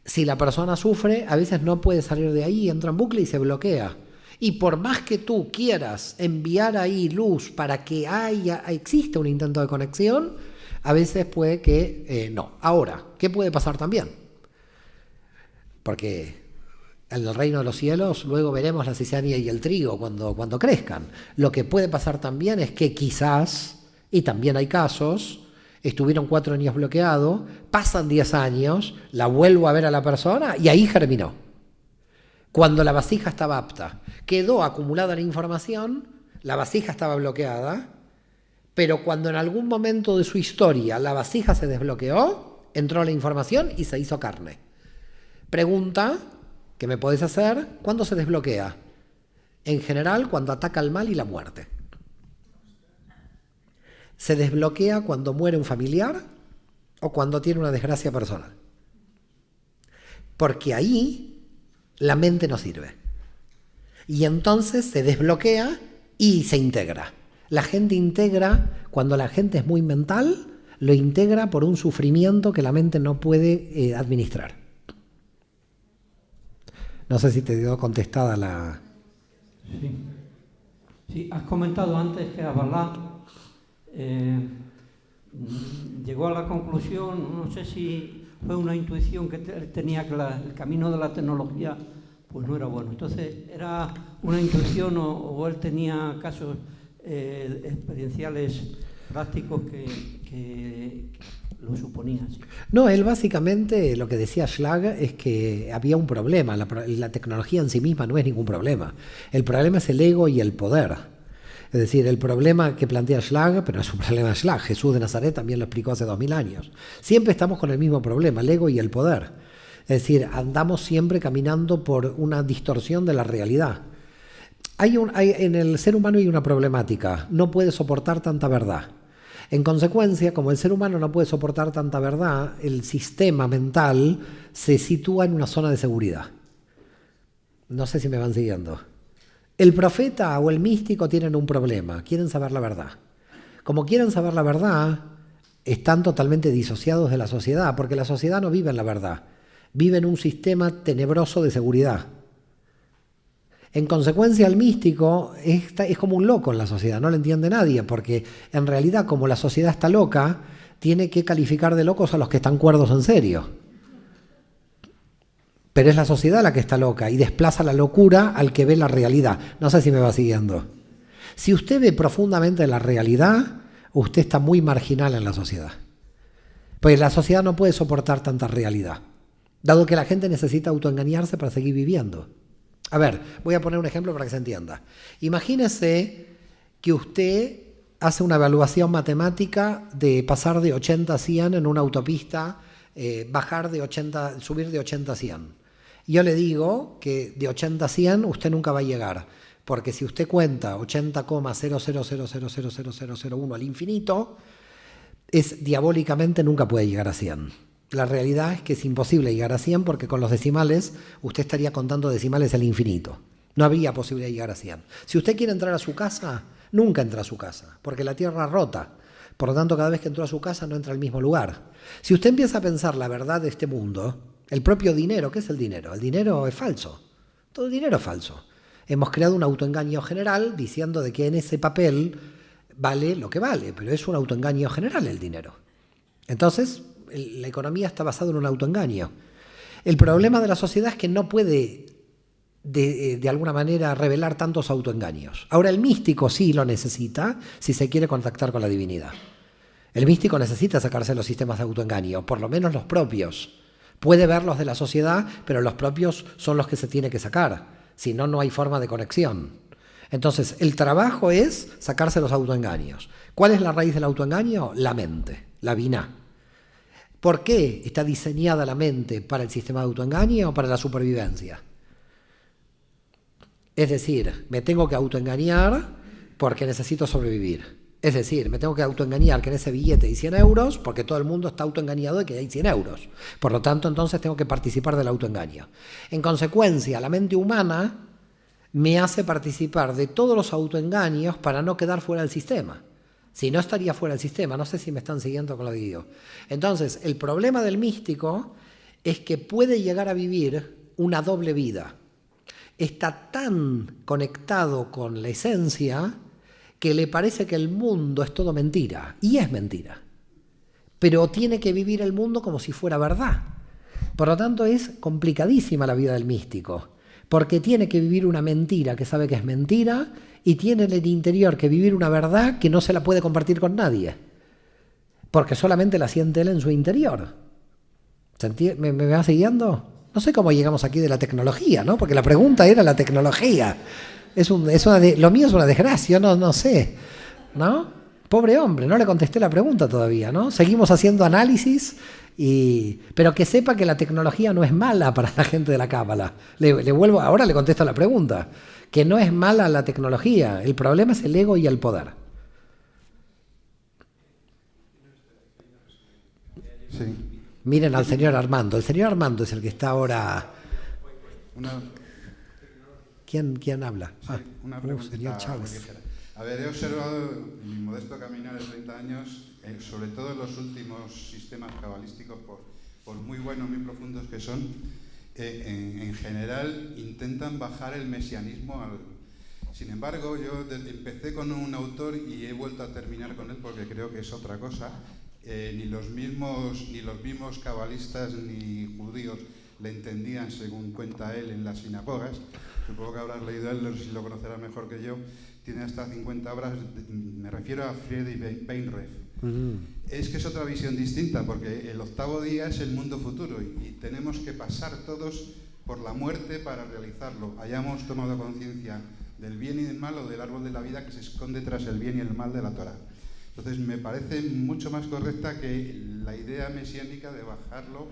Si la persona sufre, a veces no puede salir de ahí, entra en bucle y se bloquea. Y por más que tú quieras enviar ahí luz para que exista un intento de conexión, a veces puede que no. Ahora, ¿qué puede pasar también? Porque en el reino de los cielos luego veremos la cizaña y el trigo cuando crezcan. Lo que puede pasar también es que quizás, y también hay casos, estuvieron 4 años bloqueados, pasan 10 años, la vuelvo a ver a la persona y ahí germinó. Cuando la vasija estaba apta, quedó acumulada la información, la vasija estaba bloqueada, pero cuando en algún momento de su historia la vasija se desbloqueó, entró la información y se hizo carne. Pregunta que me podés hacer, ¿cuándo se desbloquea? En general, cuando ataca el mal y la muerte. Se desbloquea cuando muere un familiar o cuando tiene una desgracia personal. Porque ahí la mente no sirve. Y entonces se desbloquea y se integra. La gente integra, cuando la gente es muy mental, lo integra por un sufrimiento que la mente no puede administrar. No sé si te dio contestada la... Sí, has comentado antes que Kabbalah llegó a la conclusión, no sé si fue una intuición que tenía que el camino de la tecnología pues no era bueno. Entonces, ¿era una intuición o él tenía casos experienciales prácticos que lo suponían? ¿Sí? No, él básicamente lo que decía Schlag es que había un problema. La tecnología en sí misma no es ningún problema. El problema es el ego y el poder. Es decir, el problema que plantea Schlag, pero no es un problema de Schlag, Jesús de Nazaret también lo explicó hace 2000 años. Siempre estamos con el mismo problema, el ego y el poder. Es decir, andamos siempre caminando por una distorsión de la realidad. En el ser humano hay una problemática, no puede soportar tanta verdad. En consecuencia, como el ser humano no puede soportar tanta verdad, el sistema mental se sitúa en una zona de seguridad. No sé si me van siguiendo. El profeta o el místico tienen un problema, quieren saber la verdad. Como quieren saber la verdad, están totalmente disociados de la sociedad, porque la sociedad no vive en la verdad, vive en un sistema tenebroso de seguridad. En consecuencia, el místico es como un loco en la sociedad, no lo entiende nadie, porque en realidad, como la sociedad está loca, tiene que calificar de locos a los que están cuerdos en serio. Pero es la sociedad la que está loca y desplaza la locura al que ve la realidad. No sé si me va siguiendo. Si usted ve profundamente la realidad, usted está muy marginal en la sociedad. Porque la sociedad no puede soportar tanta realidad, dado que la gente necesita autoengañarse para seguir viviendo. A ver, voy a poner un ejemplo para que se entienda. Imagínese que usted hace una evaluación matemática de pasar de 80 a 100 en una autopista, subir de 80 a 100. Yo le digo que de 80 a 100 usted nunca va a llegar, porque si usted cuenta 80,00000001 al infinito, diabólicamente nunca puede llegar a 100. La realidad es que es imposible llegar a 100 porque con los decimales usted estaría contando decimales al infinito. No habría posibilidad de llegar a 100. Si usted quiere entrar a su casa, nunca entra a su casa, porque la Tierra rota. Por lo tanto, cada vez que entró a su casa no entra al mismo lugar. Si usted empieza a pensar la verdad de este mundo, el propio dinero, ¿qué es el dinero? El dinero es falso. Todo el dinero es falso. Hemos creado un autoengaño general diciendo de que en ese papel vale lo que vale, pero es un autoengaño general el dinero. Entonces, la economía está basada en un autoengaño. El problema de la sociedad es que no puede, de alguna manera, revelar tantos autoengaños. Ahora, el místico sí lo necesita si se quiere contactar con la divinidad. El místico necesita sacarse los sistemas de autoengaño, por lo menos los propios. Puede ver los de la sociedad, pero los propios son los que se tiene que sacar. Si no, no hay forma de conexión. Entonces, el trabajo es sacarse los autoengaños. ¿Cuál es la raíz del autoengaño? La mente, la biná. ¿Por qué está diseñada la mente para el sistema de autoengaño o para la supervivencia? Es decir, me tengo que autoengañar porque necesito sobrevivir. Es decir, me tengo que autoengañar que en ese billete hay 100 euros porque todo el mundo está autoengañado de que hay 100 euros. Por lo tanto, entonces tengo que participar del autoengaño. En consecuencia, la mente humana me hace participar de todos los autoengaños para no quedar fuera del sistema. Si no, estaría fuera del sistema. No sé si me están siguiendo con lo que digo. Entonces, el problema del místico es que puede llegar a vivir una doble vida. Está tan conectado con la esencia que le parece que el mundo es todo mentira. Y es mentira. Pero tiene que vivir el mundo como si fuera verdad. Por lo tanto, es complicadísima la vida del místico. Porque tiene que vivir una mentira que sabe que es mentira y tiene en el interior que vivir una verdad que no se la puede compartir con nadie. Porque solamente la siente él en su interior. ¿Me va siguiendo? No sé cómo llegamos aquí de la tecnología, ¿no? Porque la pregunta era la tecnología. Lo mío es una desgracia, no sé, ¿no? Pobre hombre, no le contesté la pregunta todavía, ¿no? Seguimos haciendo análisis, pero que sepa que la tecnología no es mala para la gente de la Cábala. Ahora le contesto la pregunta, que no es mala la tecnología, el problema es el ego y el poder. Sí. Miren al señor Armando. El señor Armando es el que está ahora... ¿Quién habla? Sí, una preguntita. Señor Chávez. A ver, he observado en mi modesto caminar de 30 años, sobre todo en los últimos sistemas cabalísticos, por muy buenos, muy profundos que son, en general intentan bajar el mesianismo al... Sin embargo, yo empecé con un autor y he vuelto a terminar con él porque creo que es otra cosa. Ni los mismos cabalistas ni judíos le entendían según cuenta él en las sinagogas. Supongo que habrás leído él, si lo conocerá mejor que yo. Tiene hasta 50 obras, me refiero a Friedrich Weinreff. Es que es otra visión distinta, porque el octavo día es el mundo futuro y tenemos que pasar todos por la muerte para realizarlo. Hayamos tomado conciencia del bien y del mal o del árbol de la vida que se esconde tras el bien y el mal de la Torá. Entonces me parece mucho más correcta que la idea mesiánica de bajarlo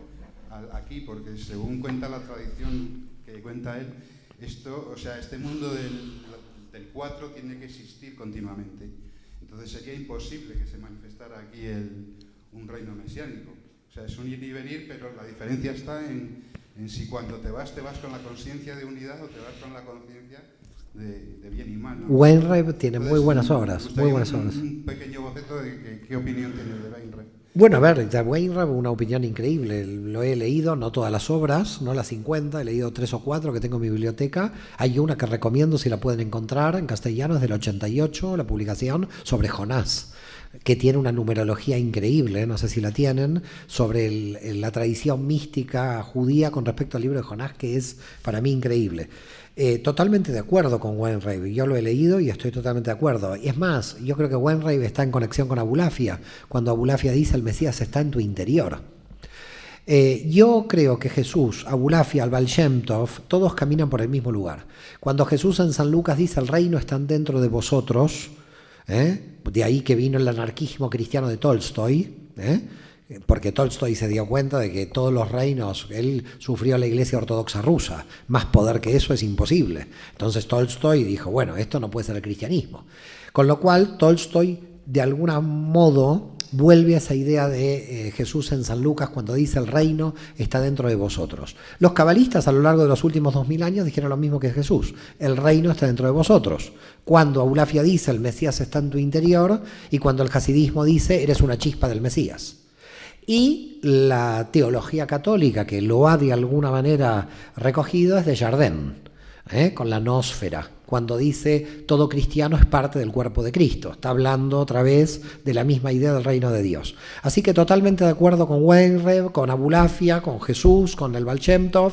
aquí, porque según cuenta la tradición que cuenta él, este mundo del 4 tiene que existir continuamente. Entonces sería imposible que se manifestara aquí un reino mesiánico. O sea, es un ir y venir, pero la diferencia está en si cuando te vas con la conciencia de unidad o te vas con la conciencia de bien y mal, ¿no? Weinreich tiene muy buenas obras, Un pequeño boceto de qué opinión tiene de Weinreich. Bueno, a ver, de Weinreich una opinión increíble. Lo he leído, no todas las obras, no las 50, he leído 3 o 4 que tengo en mi biblioteca. Hay una que recomiendo si la pueden encontrar en castellano, es del 88, la publicación sobre Jonás, que tiene una numerología increíble, no sé si la tienen, sobre la tradición mística judía con respecto al libro de Jonás, que es para mí increíble. Totalmente de acuerdo con Weinreich, yo lo he leído y estoy totalmente de acuerdo. Y es más, yo creo que Weinreich está en conexión con Abulafia, cuando Abulafia dice el Mesías está en tu interior. Yo creo que Jesús, Abulafia, el Baal Shem Tov, todos caminan por el mismo lugar. Cuando Jesús en San Lucas dice el reino está dentro de vosotros, de ahí que vino el anarquismo cristiano de Tolstoy, porque Tolstoy se dio cuenta de que todos los reinos, él sufrió la Iglesia Ortodoxa rusa, más poder que eso es imposible. Entonces Tolstoy dijo, bueno, esto no puede ser el cristianismo. Con lo cual Tolstoy de algún modo vuelve a esa idea de Jesús en San Lucas cuando dice el reino está dentro de vosotros. Los cabalistas a lo largo de los últimos 2000 años dijeron lo mismo que Jesús, el reino está dentro de vosotros. Cuando Abulafia dice el Mesías está en tu interior y cuando el hasidismo dice eres una chispa del Mesías. Y la teología católica que lo ha de alguna manera recogido es de Jardin, con la nósfera, cuando dice todo cristiano es parte del cuerpo de Cristo. Está hablando otra vez de la misma idea del reino de Dios. Así que totalmente de acuerdo con Weinreb, con Abulafia, con Jesús, con el Baal Shem Tov,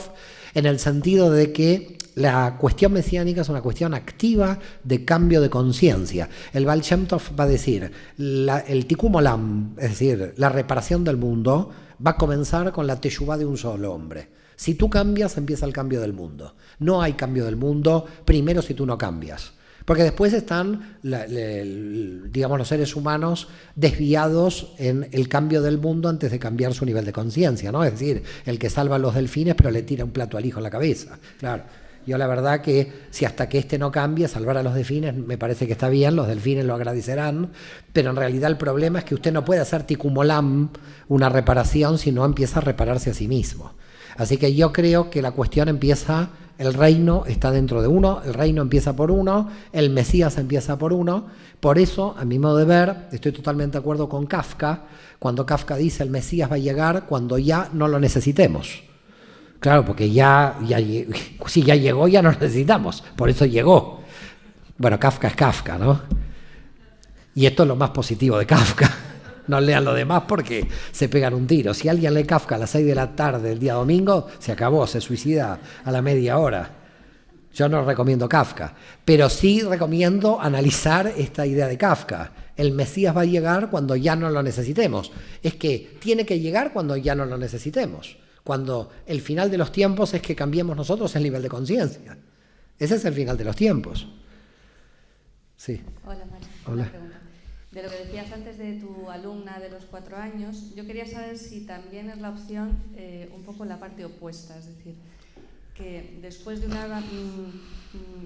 en el sentido de que la cuestión mesiánica es una cuestión activa de cambio de conciencia. El Baal Shem Tov va a decir, el Tikkun Olam, es decir, la reparación del mundo, va a comenzar con la teshuvá de un solo hombre. Si tú cambias, empieza el cambio del mundo. No hay cambio del mundo primero si tú no cambias. Porque después están, digamos, los seres humanos desviados en el cambio del mundo antes de cambiar su nivel de conciencia, ¿no? Es decir, el que salva a los delfines pero le tira un plato al hijo en la cabeza. Claro. Yo la verdad que si hasta que este no cambie, salvar a los delfines me parece que está bien, los delfines lo agradecerán, pero en realidad el problema es que usted no puede hacer Tikkun Olam, una reparación, si no empieza a repararse a sí mismo. Así que yo creo que la cuestión empieza, el reino está dentro de uno, el reino empieza por uno, el Mesías empieza por uno. Por eso, a mi modo de ver, estoy totalmente de acuerdo con Kafka, cuando Kafka dice el Mesías va a llegar cuando ya no lo necesitemos. Claro, porque si ya llegó, ya no lo necesitamos, por eso llegó. Bueno, Kafka es Kafka, ¿no? Y esto es lo más positivo de Kafka. No lean lo demás porque se pegan un tiro. Si alguien lee Kafka a las 6 de la tarde el día domingo, se acabó, se suicida a la media hora. Yo no recomiendo Kafka, pero sí recomiendo analizar esta idea de Kafka. El Mesías va a llegar cuando ya no lo necesitemos. Es que tiene que llegar cuando ya no lo necesitemos. Cuando el final de los tiempos es que cambiemos nosotros el nivel de conciencia. Ese es el final de los tiempos. Sí. Hola, María. Hola. Una pregunta. De lo que decías antes de tu alumna de los 4 años, yo quería saber si también es la opción un poco la parte opuesta, es decir, que después de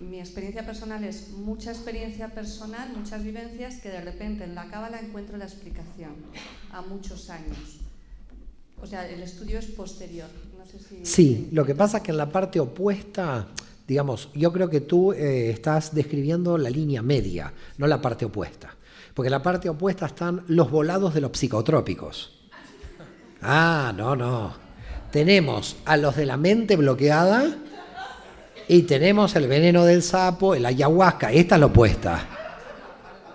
mi experiencia personal es mucha experiencia personal, muchas vivencias, que de repente en la cábala encuentro la explicación a muchos años. O sea, el estudio es posterior. No sé si... Sí, lo que pasa es que en la parte opuesta, digamos, yo creo que tú estás describiendo la línea media, no la parte opuesta. Porque en la parte opuesta están los volados de los psicotrópicos. Ah, no. Tenemos a los de la mente bloqueada y tenemos el veneno del sapo, el ayahuasca. Esta es la opuesta.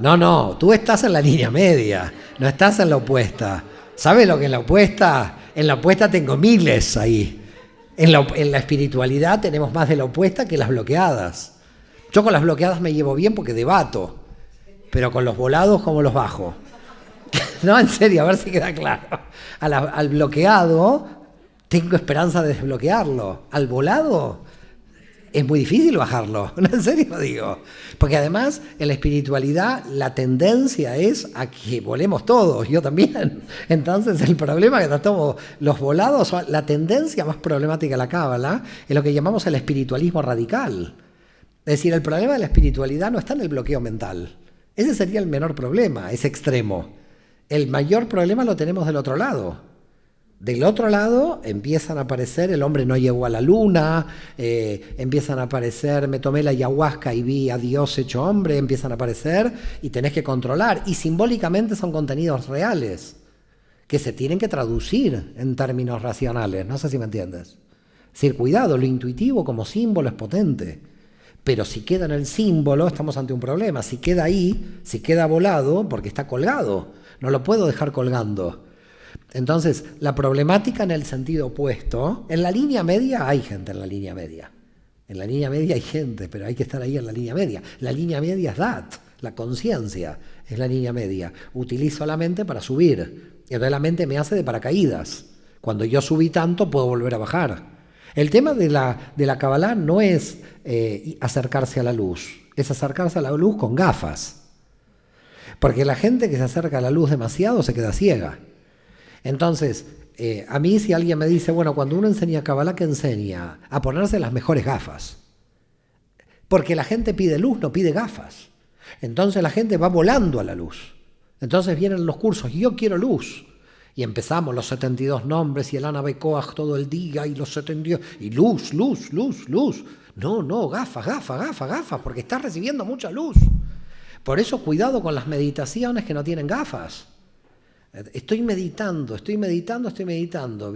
No, tú estás en la línea media, no estás en la opuesta. ¿Sabes lo que es la opuesta? En la opuesta tengo miles ahí. En la espiritualidad tenemos más de la opuesta que las bloqueadas. Yo con las bloqueadas me llevo bien porque debato, pero con los volados, ¿cómo los bajo? No, en serio, a ver si queda claro. Al bloqueado tengo esperanza de desbloquearlo. Al volado es muy difícil bajarlo. No, en serio digo. Porque además en la espiritualidad la tendencia es a que volemos todos, yo también. Entonces el problema que tratamos los volados, la tendencia más problemática de la cábala es lo que llamamos el espiritualismo radical. Es decir, el problema de la espiritualidad no está en el bloqueo mental. Ese sería el menor problema, ese extremo. El mayor problema lo tenemos del otro lado. Del otro lado empiezan a aparecer, el hombre no llegó a la luna, empiezan a aparecer, me tomé la ayahuasca y vi a Dios hecho hombre, empiezan a aparecer y tenés que controlar. Y simbólicamente son contenidos reales que se tienen que traducir en términos racionales. No sé si me entiendes. Es decir, cuidado, lo intuitivo como símbolo es potente. Pero si queda en el símbolo, estamos ante un problema. Si queda ahí, si queda volado, porque está colgado. No lo puedo dejar colgando. Entonces, la problemática en el sentido opuesto, en la línea media hay gente en la línea media. En la línea media hay gente, pero hay que estar ahí en la línea media. La línea media es Dat, la conciencia es la línea media. Utilizo la mente para subir. Y entonces la mente me hace de paracaídas. Cuando yo subí tanto, puedo volver a bajar. El tema de la Kabbalah no es acercarse a la luz, es acercarse a la luz con gafas. Porque la gente que se acerca a la luz demasiado se queda ciega. Entonces, a mí si alguien me dice, bueno, cuando uno enseña Kabbalah, ¿qué enseña? A ponerse las mejores gafas. Porque la gente pide luz, no pide gafas. Entonces la gente va volando a la luz. Entonces vienen los cursos, y yo quiero luz. Y empezamos los 72 nombres y el Ana Bekoach todo el día y los 72... Y luz, luz, luz, luz. No, gafas, gafas, gafas, gafas, porque estás recibiendo mucha luz. Por eso cuidado con las meditaciones que no tienen gafas. Estoy meditando,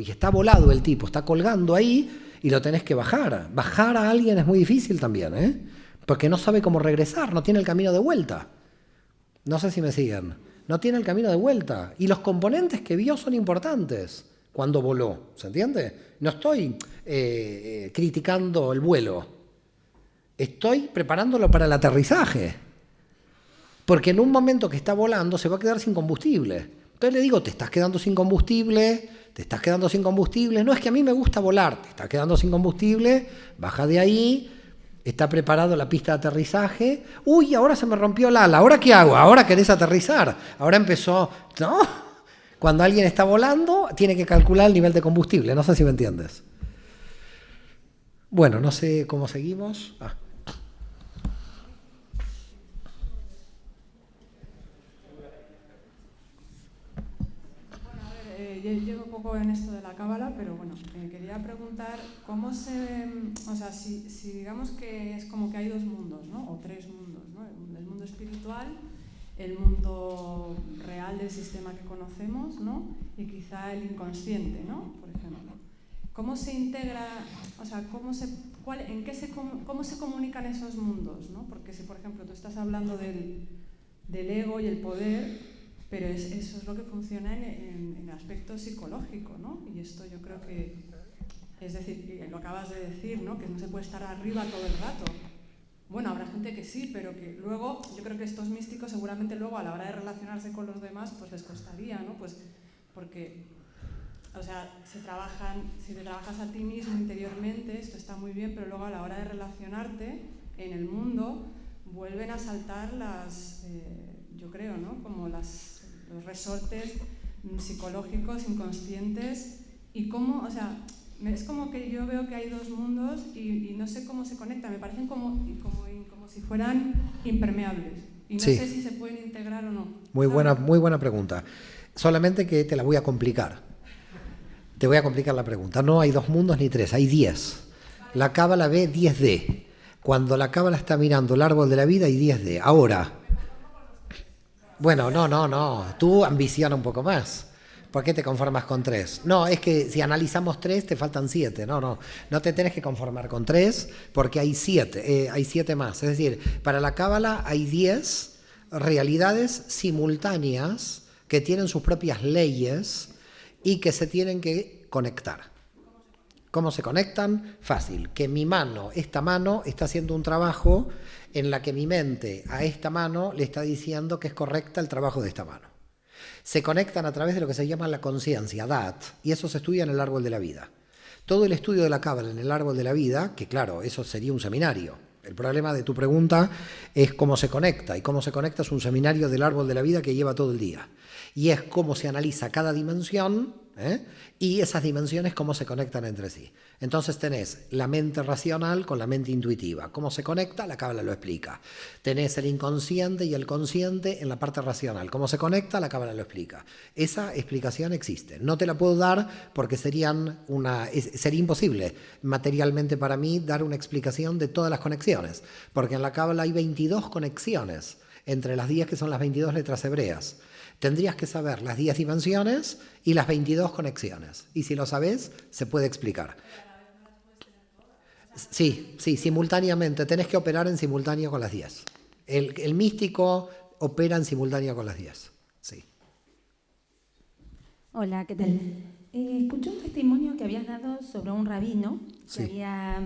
y está volado el tipo, está colgando ahí y lo tenés que bajar. Bajar a alguien es muy difícil también, porque no sabe cómo regresar, no tiene el camino de vuelta. No sé si me siguen. No tiene el camino de vuelta. Y los componentes que vio son importantes cuando voló, ¿se entiende? No estoy criticando el vuelo, estoy preparándolo para el aterrizaje. Porque en un momento que está volando se va a quedar sin combustible. Entonces le digo, te estás quedando sin combustible, no es que a mí me gusta volar, te estás quedando sin combustible, baja de ahí, está preparado la pista de aterrizaje, uy, ahora se me rompió el ala, ¿ahora qué hago? Ahora querés aterrizar, ahora empezó, ¿no? Cuando alguien está volando, tiene que calcular el nivel de combustible, no sé si me entiendes. Bueno, no sé cómo seguimos. Llevo poco en esto de la Cábala, pero bueno, quería preguntar cómo o sea, si digamos que es como que hay dos mundos, ¿no? O tres mundos, ¿no? El mundo espiritual, el mundo real del sistema que conocemos, ¿no? Y quizá el inconsciente, ¿no? Por ejemplo. ¿Cómo se integra, o sea, cómo se comunican esos mundos, ¿no? Porque si, por ejemplo, tú estás hablando del ego y el poder, pero eso es lo que funciona en el aspecto psicológico, ¿no? Y esto yo creo que, es decir, lo acabas de decir, ¿no? Que no se puede estar arriba todo el rato. Bueno, habrá gente que sí, pero que luego, yo creo que estos místicos seguramente luego a la hora de relacionarse con los demás, pues les costaría, ¿no? Pues porque, o sea, si te trabajas a ti mismo interiormente, esto está muy bien, pero luego a la hora de relacionarte en el mundo, vuelven a saltar yo creo, ¿no? Como los resortes psicológicos, inconscientes, y cómo, o sea, es como que yo veo que hay dos mundos y no sé cómo se conectan, me parecen como si fueran impermeables, y no sé si se pueden integrar o no. Muy buena pregunta, solamente que te la voy a complicar. Te voy a complicar la pregunta. No hay dos mundos ni tres, hay 10. La Cábala ve 10D. Cuando la Cábala está mirando el árbol de la vida hay 10D. Ahora, bueno, no, tú ambiciona un poco más. ¿Por qué te conformas con 3? No, es que si analizamos 3 te faltan 7. No te tenés que conformar con 3 porque hay 7, hay 7 más. Es decir, para la Cábala hay 10 realidades simultáneas que tienen sus propias leyes y que se tienen que conectar. ¿Cómo se conectan? Fácil, que esta mano está haciendo un trabajo en la que mi mente a esta mano le está diciendo que es correcta el trabajo de esta mano. Se conectan a través de lo que se llama la conciencia, Dat, y eso se estudia en el árbol de la vida. Todo el estudio de la Cábala en el árbol de la vida, que claro, eso sería un seminario. El problema de tu pregunta es cómo se conecta, y cómo se conecta es un seminario del árbol de la vida que lleva todo el día. Y es cómo se analiza cada dimensión, y esas dimensiones cómo se conectan entre sí. Entonces tenés la mente racional con la mente intuitiva. ¿Cómo se conecta? La Cábala lo explica. Tenés el inconsciente y el consciente en la parte racional. ¿Cómo se conecta? La Cábala lo explica. Esa explicación existe. No te la puedo dar porque sería imposible materialmente para mí dar una explicación de todas las conexiones. Porque en la Cábala hay 22 conexiones entre las 10 que son las 22 letras hebreas. Tendrías que saber las 10 dimensiones y las 22 conexiones. Y si lo sabes, se puede explicar. Sí, simultáneamente. Tenés que operar en simultáneo con las 10. El místico opera en simultáneo con las 10. Sí. Hola, ¿qué tal? Escuché un testimonio que habías dado sobre un rabino que había...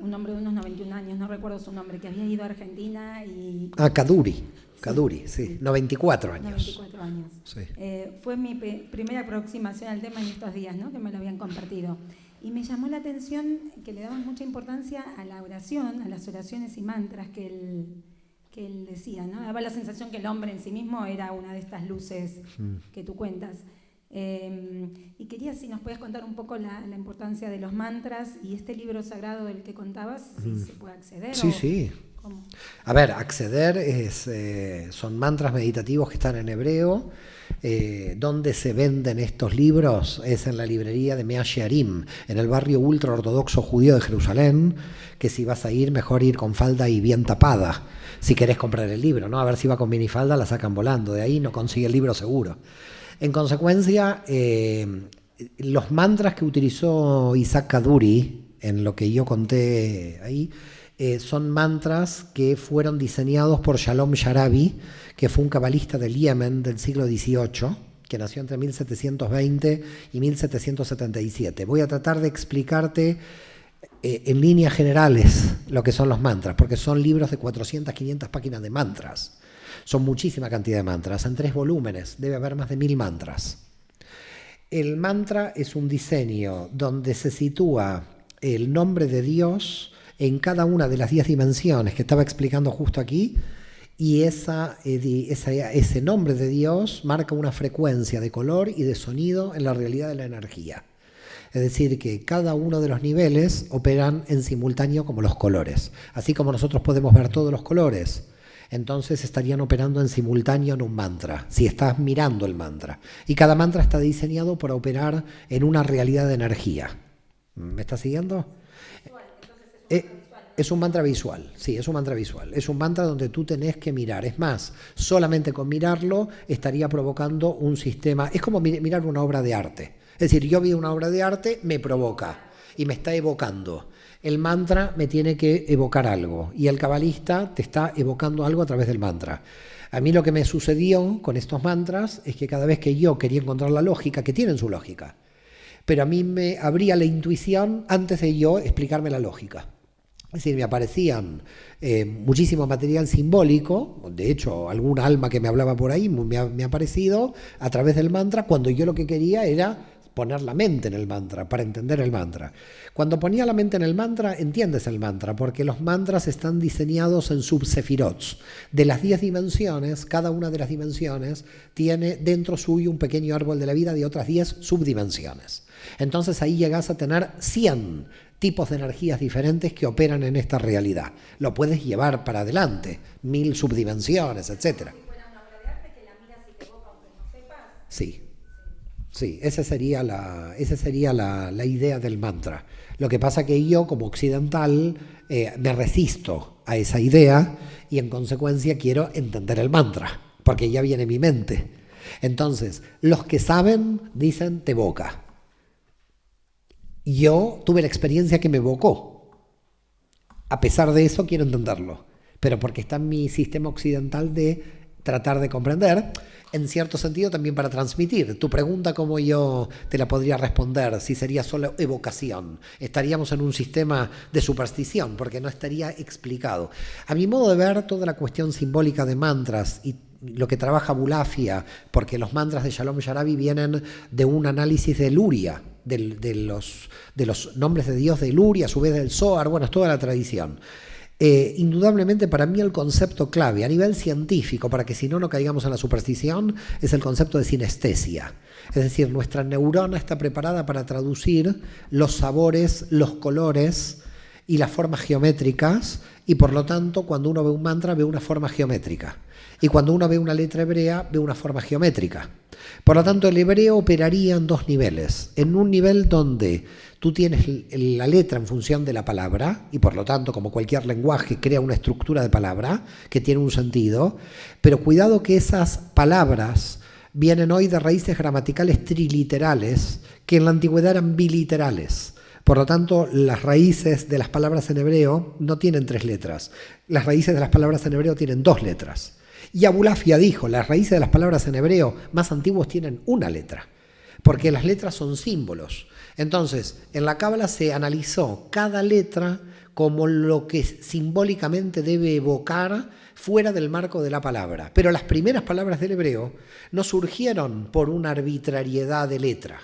un hombre de unos 91 años, no recuerdo su nombre, que había ido a Argentina y... Kaduri. Kaduri, sí. 94 años. 94 años. Sí. Fue mi primera aproximación al tema en estos días, ¿no? Que me lo habían compartido. Y me llamó la atención que le daban mucha importancia a la oración, a las oraciones y mantras que él decía, ¿no? Daba la sensación que el hombre en sí mismo era una de estas luces que tú cuentas. Y quería si nos puedes contar un poco la importancia de los mantras y este libro sagrado del que contabas, si se puede acceder. Sí, sí. ¿Cómo? A ver, acceder son mantras meditativos que están en hebreo. Donde se venden estos libros es en la librería de Mea Shearim, en el barrio ultra ortodoxo judío de Jerusalén, que si vas a ir, mejor ir con falda y bien tapada, si querés comprar el libro, ¿no? A ver si va con minifalda, la sacan volando, de ahí no consigue el libro seguro. En consecuencia, los mantras que utilizó Isaac Kaduri, en lo que yo conté ahí, son mantras que fueron diseñados por Shalom Sharabi, que fue un cabalista del Yemen del siglo XVIII, que nació entre 1720 y 1777. Voy a tratar de explicarte en líneas generales lo que son los mantras, porque son libros de 400, 500 páginas de mantras. Son muchísima cantidad de mantras, en 3 volúmenes, debe haber más de 1000 mantras. El mantra es un diseño donde se sitúa el nombre de Dios en cada una de las 10 dimensiones que estaba explicando justo aquí, y ese nombre de Dios marca una frecuencia de color y de sonido en la realidad de la energía. Es decir, que cada uno de los niveles operan en simultáneo como los colores. Así como nosotros podemos ver todos los colores, entonces estarían operando en simultáneo en un mantra, si estás mirando el mantra. Y cada mantra está diseñado para operar en una realidad de energía. ¿Me estás siguiendo? Es un mantra visual, sí, es un mantra visual. Es un mantra donde tú tenés que mirar. Es más, solamente con mirarlo estaría provocando un sistema. Es como mirar una obra de arte. Es decir, yo vi una obra de arte, me provoca y me está evocando. El mantra me tiene que evocar algo y el cabalista te está evocando algo a través del mantra. A mí lo que me sucedió con estos mantras es que cada vez que yo quería encontrar la lógica, que tienen su lógica, pero a mí me abría la intuición antes de yo explicarme la lógica. Es decir, me aparecían muchísimo material simbólico, de hecho, algún alma que me hablaba por ahí me ha aparecido a través del mantra, cuando yo lo que quería era poner la mente en el mantra, para entender el mantra. Cuando ponía la mente en el mantra, entiendes el mantra, porque los mantras están diseñados en subsefirots. De las 10 dimensiones, cada una de las dimensiones tiene dentro suyo un pequeño árbol de la vida de otras 10 subdimensiones. Entonces ahí llegas a tener 100 tipos de energías diferentes que operan en esta realidad. Lo puedes llevar para adelante, 1000 subdimensiones, etc. Sí. Sí, esa sería la idea del mantra. Lo que pasa que yo, como occidental, me resisto a esa idea y en consecuencia quiero entender el mantra, porque ya viene mi mente. Entonces, los que saben dicen te evoca. Yo tuve la experiencia que me evocó. A pesar de eso quiero entenderlo, pero porque está en mi sistema occidental de tratar de comprender, en cierto sentido también para transmitir. Tu pregunta, ¿cómo yo te la podría responder? Si sería solo evocación. Estaríamos en un sistema de superstición, porque no estaría explicado. A mi modo de ver, toda la cuestión simbólica de mantras y lo que trabaja Bulafia, porque los mantras de Shalom Sharabi vienen de un análisis de Luria, de los nombres de Dios de Luria, a su vez del Zohar, bueno, es toda la tradición. Indudablemente para mí el concepto clave a nivel científico, para que si no caigamos en la superstición, es el concepto de sinestesia. Es decir, nuestra neurona está preparada para traducir los sabores, los colores y las formas geométricas, y por lo tanto cuando uno ve un mantra ve una forma geométrica, y cuando uno ve una letra hebrea ve una forma geométrica. Por lo tanto, el hebreo operaría en 2 niveles. En un nivel donde tú tienes la letra en función de la palabra, y por lo tanto, como cualquier lenguaje, crea una estructura de palabra que tiene un sentido, pero cuidado que esas palabras vienen hoy de raíces gramaticales triliterales, que en la antigüedad eran biliterales. Por lo tanto, las raíces de las palabras en hebreo no tienen 3 letras. Las raíces de las palabras en hebreo tienen 2 letras. Y Abulafia dijo, las raíces de las palabras en hebreo más antiguos tienen 1 letra, porque las letras son símbolos. Entonces, en la Cábala se analizó cada letra como lo que simbólicamente debe evocar fuera del marco de la palabra. Pero las primeras palabras del hebreo no surgieron por una arbitrariedad de letra,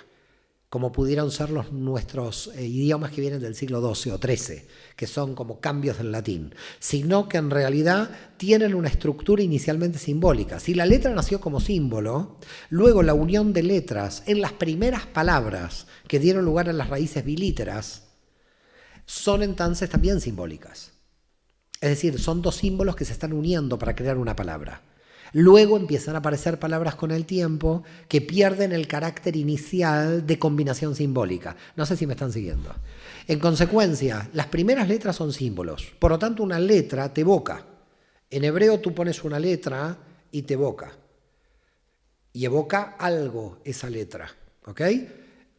como pudieron ser nuestros idiomas que vienen del siglo XII o XIII, que son como cambios del latín, sino que en realidad tienen una estructura inicialmente simbólica. Si la letra nació como símbolo, luego la unión de letras en las primeras palabras que dieron lugar a las raíces bilíteras son entonces también simbólicas. Es decir, son dos símbolos que se están uniendo para crear una palabra. Luego empiezan a aparecer palabras con el tiempo que pierden el carácter inicial de combinación simbólica. No sé si me están siguiendo. En consecuencia, las primeras letras son símbolos. Por lo tanto, una letra te evoca. En hebreo tú pones una letra y te evoca. Y evoca algo esa letra. ¿Ok?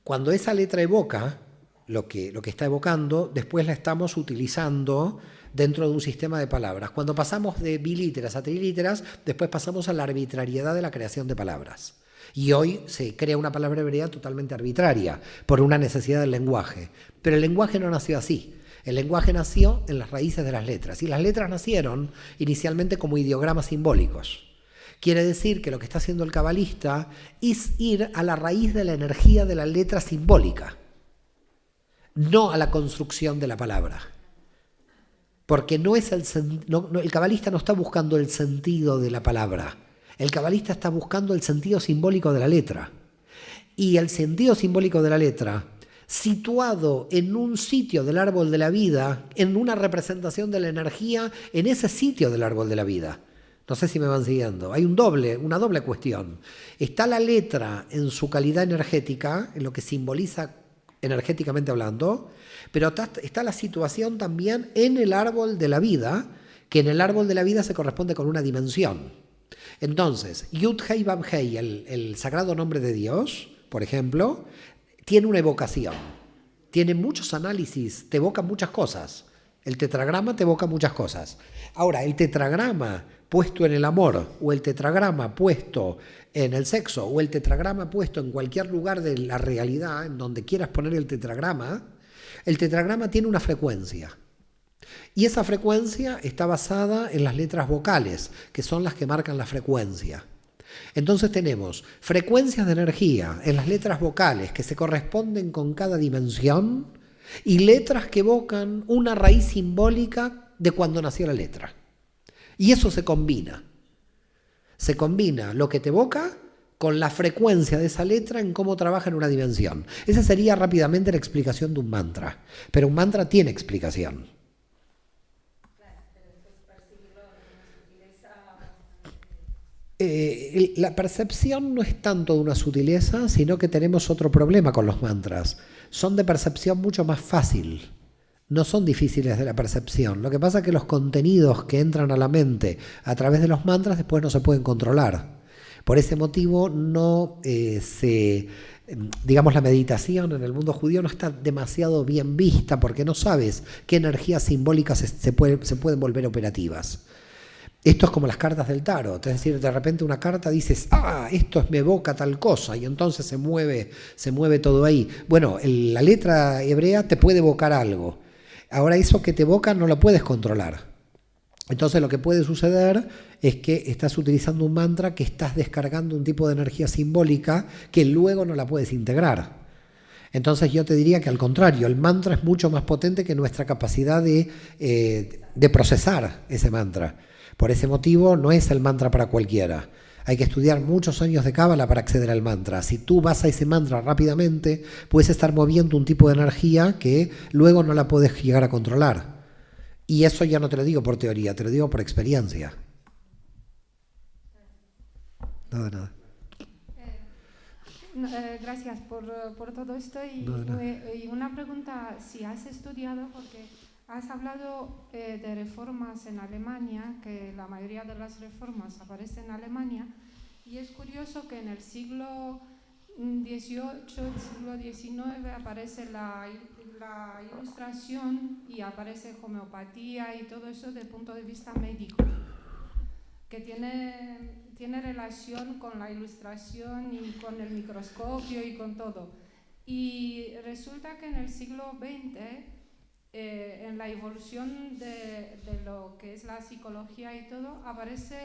Cuando esa letra evoca lo que está evocando, después la estamos utilizando dentro de un sistema de palabras. Cuando pasamos de bilíteras a trilíteras, después pasamos a la arbitrariedad de la creación de palabras. Y hoy se crea una palabra hebrea totalmente arbitraria, por una necesidad del lenguaje. Pero el lenguaje no nació así. El lenguaje nació en las raíces de las letras. Y las letras nacieron inicialmente como ideogramas simbólicos. Quiere decir que lo que está haciendo el cabalista es ir a la raíz de la energía de la letra simbólica, no a la construcción de la palabra. Porque el cabalista no está buscando el sentido de la palabra. El cabalista está buscando el sentido simbólico de la letra. Y el sentido simbólico de la letra, situado en un sitio del árbol de la vida, en una representación de la energía, en ese sitio del árbol de la vida. No sé si me van siguiendo. Hay una doble cuestión. Está la letra en su calidad energética, en lo que simboliza energéticamente hablando, pero está la situación también en el árbol de la vida, que en el árbol de la vida se corresponde con una dimensión. Entonces, Yud-Hei Vav-Hei, el sagrado nombre de Dios, por ejemplo, tiene una evocación, tiene muchos análisis, te evoca muchas cosas. El tetragrama te evoca muchas cosas. Ahora, el tetragrama puesto en el amor, o el tetragrama puesto en el sexo, o el tetragrama puesto en cualquier lugar de la realidad, en donde quieras poner el tetragrama tiene una frecuencia. Y esa frecuencia está basada en las letras vocales, que son las que marcan la frecuencia. Entonces tenemos frecuencias de energía en las letras vocales que se corresponden con cada dimensión y letras que evocan una raíz simbólica de cuando nació la letra. Y eso se combina. Se combina lo que te evoca con la frecuencia de esa letra en cómo trabaja en una dimensión. Esa sería rápidamente la explicación de un mantra. Pero un mantra tiene explicación. La percepción no es tanto de una sutileza, sino que tenemos otro problema con los mantras. Son de percepción mucho más fácil. No son difíciles de la percepción. Lo que pasa es que los contenidos que entran a la mente a través de los mantras después no se pueden controlar. Por ese motivo digamos, la meditación en el mundo judío no está demasiado bien vista porque no sabes qué energías simbólicas se pueden volver operativas. Esto es como las cartas del tarot, es decir, de repente una carta dices, esto me evoca tal cosa, y entonces se mueve todo ahí. Bueno, la letra hebrea te puede evocar algo. Ahora eso que te evoca no lo puedes controlar. Entonces lo que puede suceder es que estás utilizando un mantra que estás descargando un tipo de energía simbólica que luego no la puedes integrar. Entonces yo te diría que al contrario, el mantra es mucho más potente que nuestra capacidad de procesar ese mantra. Por ese motivo no es el mantra para cualquiera. Hay que estudiar muchos años de cábala para acceder al mantra. Si tú vas a ese mantra rápidamente, puedes estar moviendo un tipo de energía que luego no la puedes llegar a controlar. Y eso ya no te lo digo por teoría, te lo digo por experiencia. Nada. Gracias por todo esto. Y una pregunta, si has estudiado, porque has hablado de reformas en Alemania, que la mayoría de las reformas aparecen en Alemania, y es curioso que en el siglo XVIII, siglo XIX aparece la ilustración y aparece homeopatía y todo eso desde el punto de vista médico, que tiene relación con la ilustración y con el microscopio y con todo. Y resulta que en el siglo XX en la evolución de lo que es la psicología y todo, aparece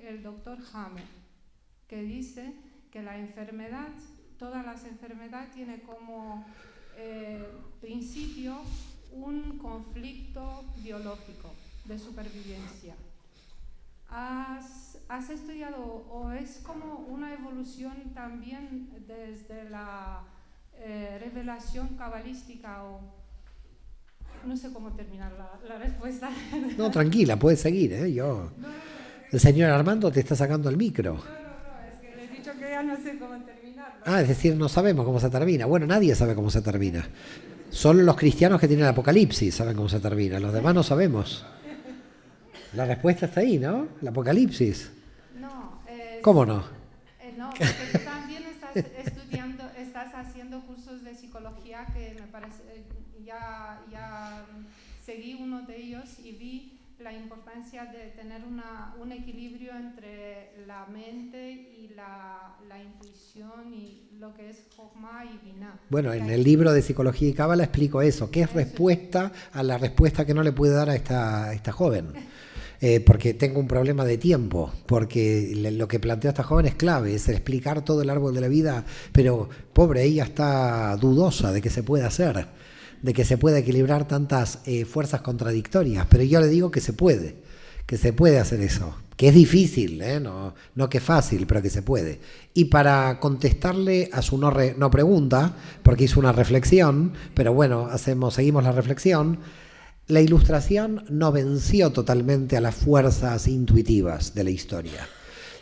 el doctor Hammer, que dice que la enfermedad, todas las enfermedades tienen como principio un conflicto biológico de supervivencia. ¿Has estudiado o es como una evolución también desde la revelación cabalística o no sé cómo terminar la respuesta? No, tranquila, puedes seguir, ¿eh? El señor Armando te está sacando el micro. No, es que le he dicho que ya no sé cómo terminarlo. Ah, es decir, no sabemos cómo se termina. Bueno, nadie sabe cómo se termina. Solo los cristianos que tienen el Apocalipsis saben cómo se termina, los demás no sabemos. La respuesta está ahí, ¿no? El Apocalipsis. No. ¿Cómo no? No, porque tú también estás estudiando, estás haciendo cursos de psicología que me parece, ya seguí uno de ellos y vi la importancia de tener un equilibrio entre la mente y la intuición y lo que es Jochma y Binah. Bueno, en el libro de Psicología y Cábala explico eso, que es respuesta a la respuesta que no le puede dar a esta joven. Porque tengo un problema de tiempo, porque lo que plantea esta joven es clave, es explicar todo el árbol de la vida, pero pobre, ella está dudosa de que se pueda hacer, de que se pueda equilibrar tantas fuerzas contradictorias, pero yo le digo que se puede hacer eso, que es difícil, no que es fácil, pero que se puede. Y para contestarle a su no pregunta, porque hizo una reflexión, pero bueno, seguimos la reflexión. La Ilustración no venció totalmente a las fuerzas intuitivas de la historia.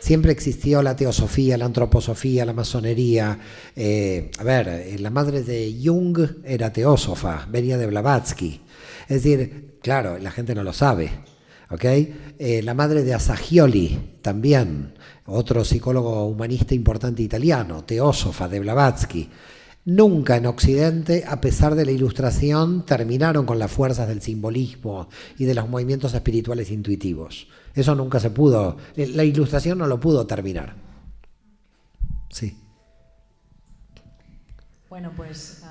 Siempre existió la teosofía, la antroposofía, la masonería. La madre de Jung era teósofa, venía de Blavatsky. Es decir, claro, la gente no lo sabe, ¿ok? La madre de Assagioli también, otro psicólogo humanista importante italiano, teósofa de Blavatsky. Nunca en Occidente, a pesar de la Ilustración, terminaron con las fuerzas del simbolismo y de los movimientos espirituales intuitivos. Eso nunca se pudo, la Ilustración no lo pudo terminar. Sí. Bueno, pues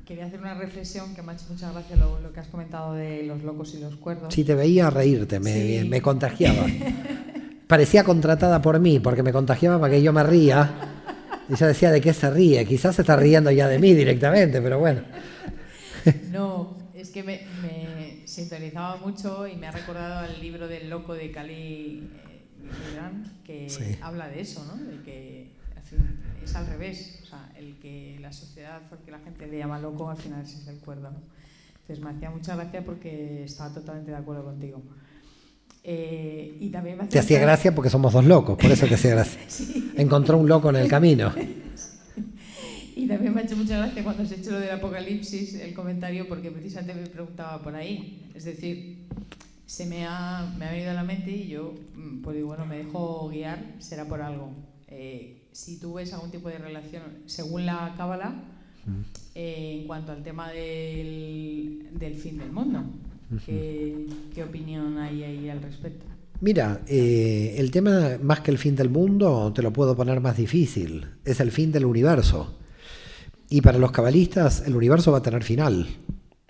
quería hacer una reflexión que me ha hecho mucha gracia lo que has comentado de los locos y los cuerdos. Sí, te veía reírte, me contagiaba. Parecía contratada por mí, porque me contagiaba para que yo me ría. Y yo decía, ¿de qué se ríe? Quizás se está riendo ya de mí directamente, pero bueno. No, es que me sintonizaba mucho y me ha recordado al libro del loco de Cali que sí. Habla de eso, ¿no? De que es al revés. O sea, el que la sociedad, porque la gente le llama loco, al final es el cuerdo, ¿no? Entonces me hacía mucha gracia porque estaba totalmente de acuerdo contigo. Y también me te hacía gracia porque somos dos locos, por eso te hacía gracia. Sí. Encontró un loco en el camino. Y también me ha hecho mucha gracia cuando has hecho lo del Apocalipsis, el comentario, porque precisamente me preguntaba por ahí. Es decir, me ha venido a la mente y yo, pues digo, bueno, me dejo guiar, será por algo. Si tú ves algún tipo de relación, según la Cábala, en cuanto al tema del fin del mundo. ¿Qué opinión hay ahí al respecto? Mira, el tema más que el fin del mundo, te lo puedo poner más difícil, es el fin del universo. Y para los cabalistas el universo va a tener final.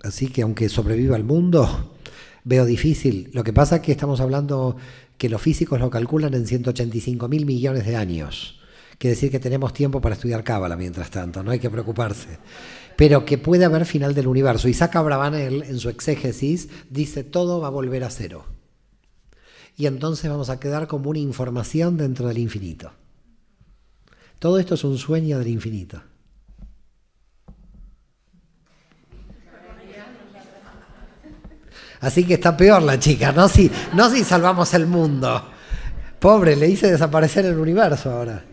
Así que aunque sobreviva el mundo, veo difícil. Lo que pasa es que estamos hablando que los físicos lo calculan en 185.000 millones de años. Quiere decir que tenemos tiempo para estudiar cábala mientras tanto, no hay que preocuparse. Pero que puede haber final del universo. Isaac Abravanel, en su exégesis, dice todo va a volver a cero. Y entonces vamos a quedar como una información dentro del infinito. Todo esto es un sueño del infinito. Así que está peor la chica, no si salvamos el mundo. Pobre, le hice desaparecer el universo ahora.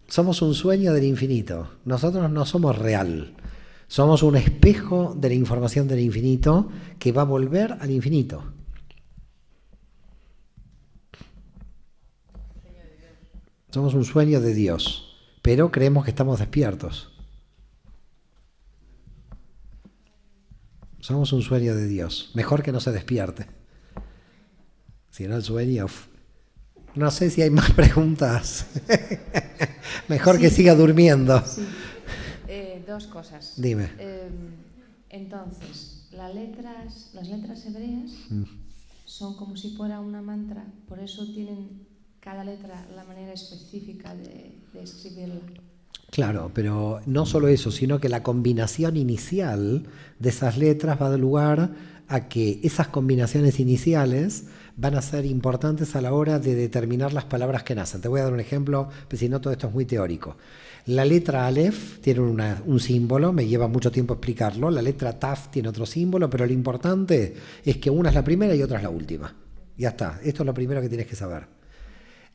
Somos un sueño del infinito. Nosotros no somos real. Somos un espejo de la información del infinito que va a volver al infinito. Somos un sueño de Dios, pero creemos que estamos despiertos. Somos un sueño de Dios. Mejor que no se despierte. Si no el sueño... No sé si hay más preguntas. Mejor sí, que siga durmiendo. Sí. Dos cosas. Dime. Entonces, las letras hebreas son como si fuera una mantra, por eso tienen cada letra la manera específica de escribirla. Claro, pero no solo eso, sino que la combinación inicial de esas letras va a dar lugar a que esas combinaciones iniciales van a ser importantes a la hora de determinar las palabras que nacen. Te voy a dar un ejemplo, pero si no todo esto es muy teórico. La letra Aleph tiene un símbolo, me lleva mucho tiempo explicarlo. La letra Taf tiene otro símbolo, pero lo importante es que una es la primera y otra es la última. Ya está, esto es lo primero que tienes que saber.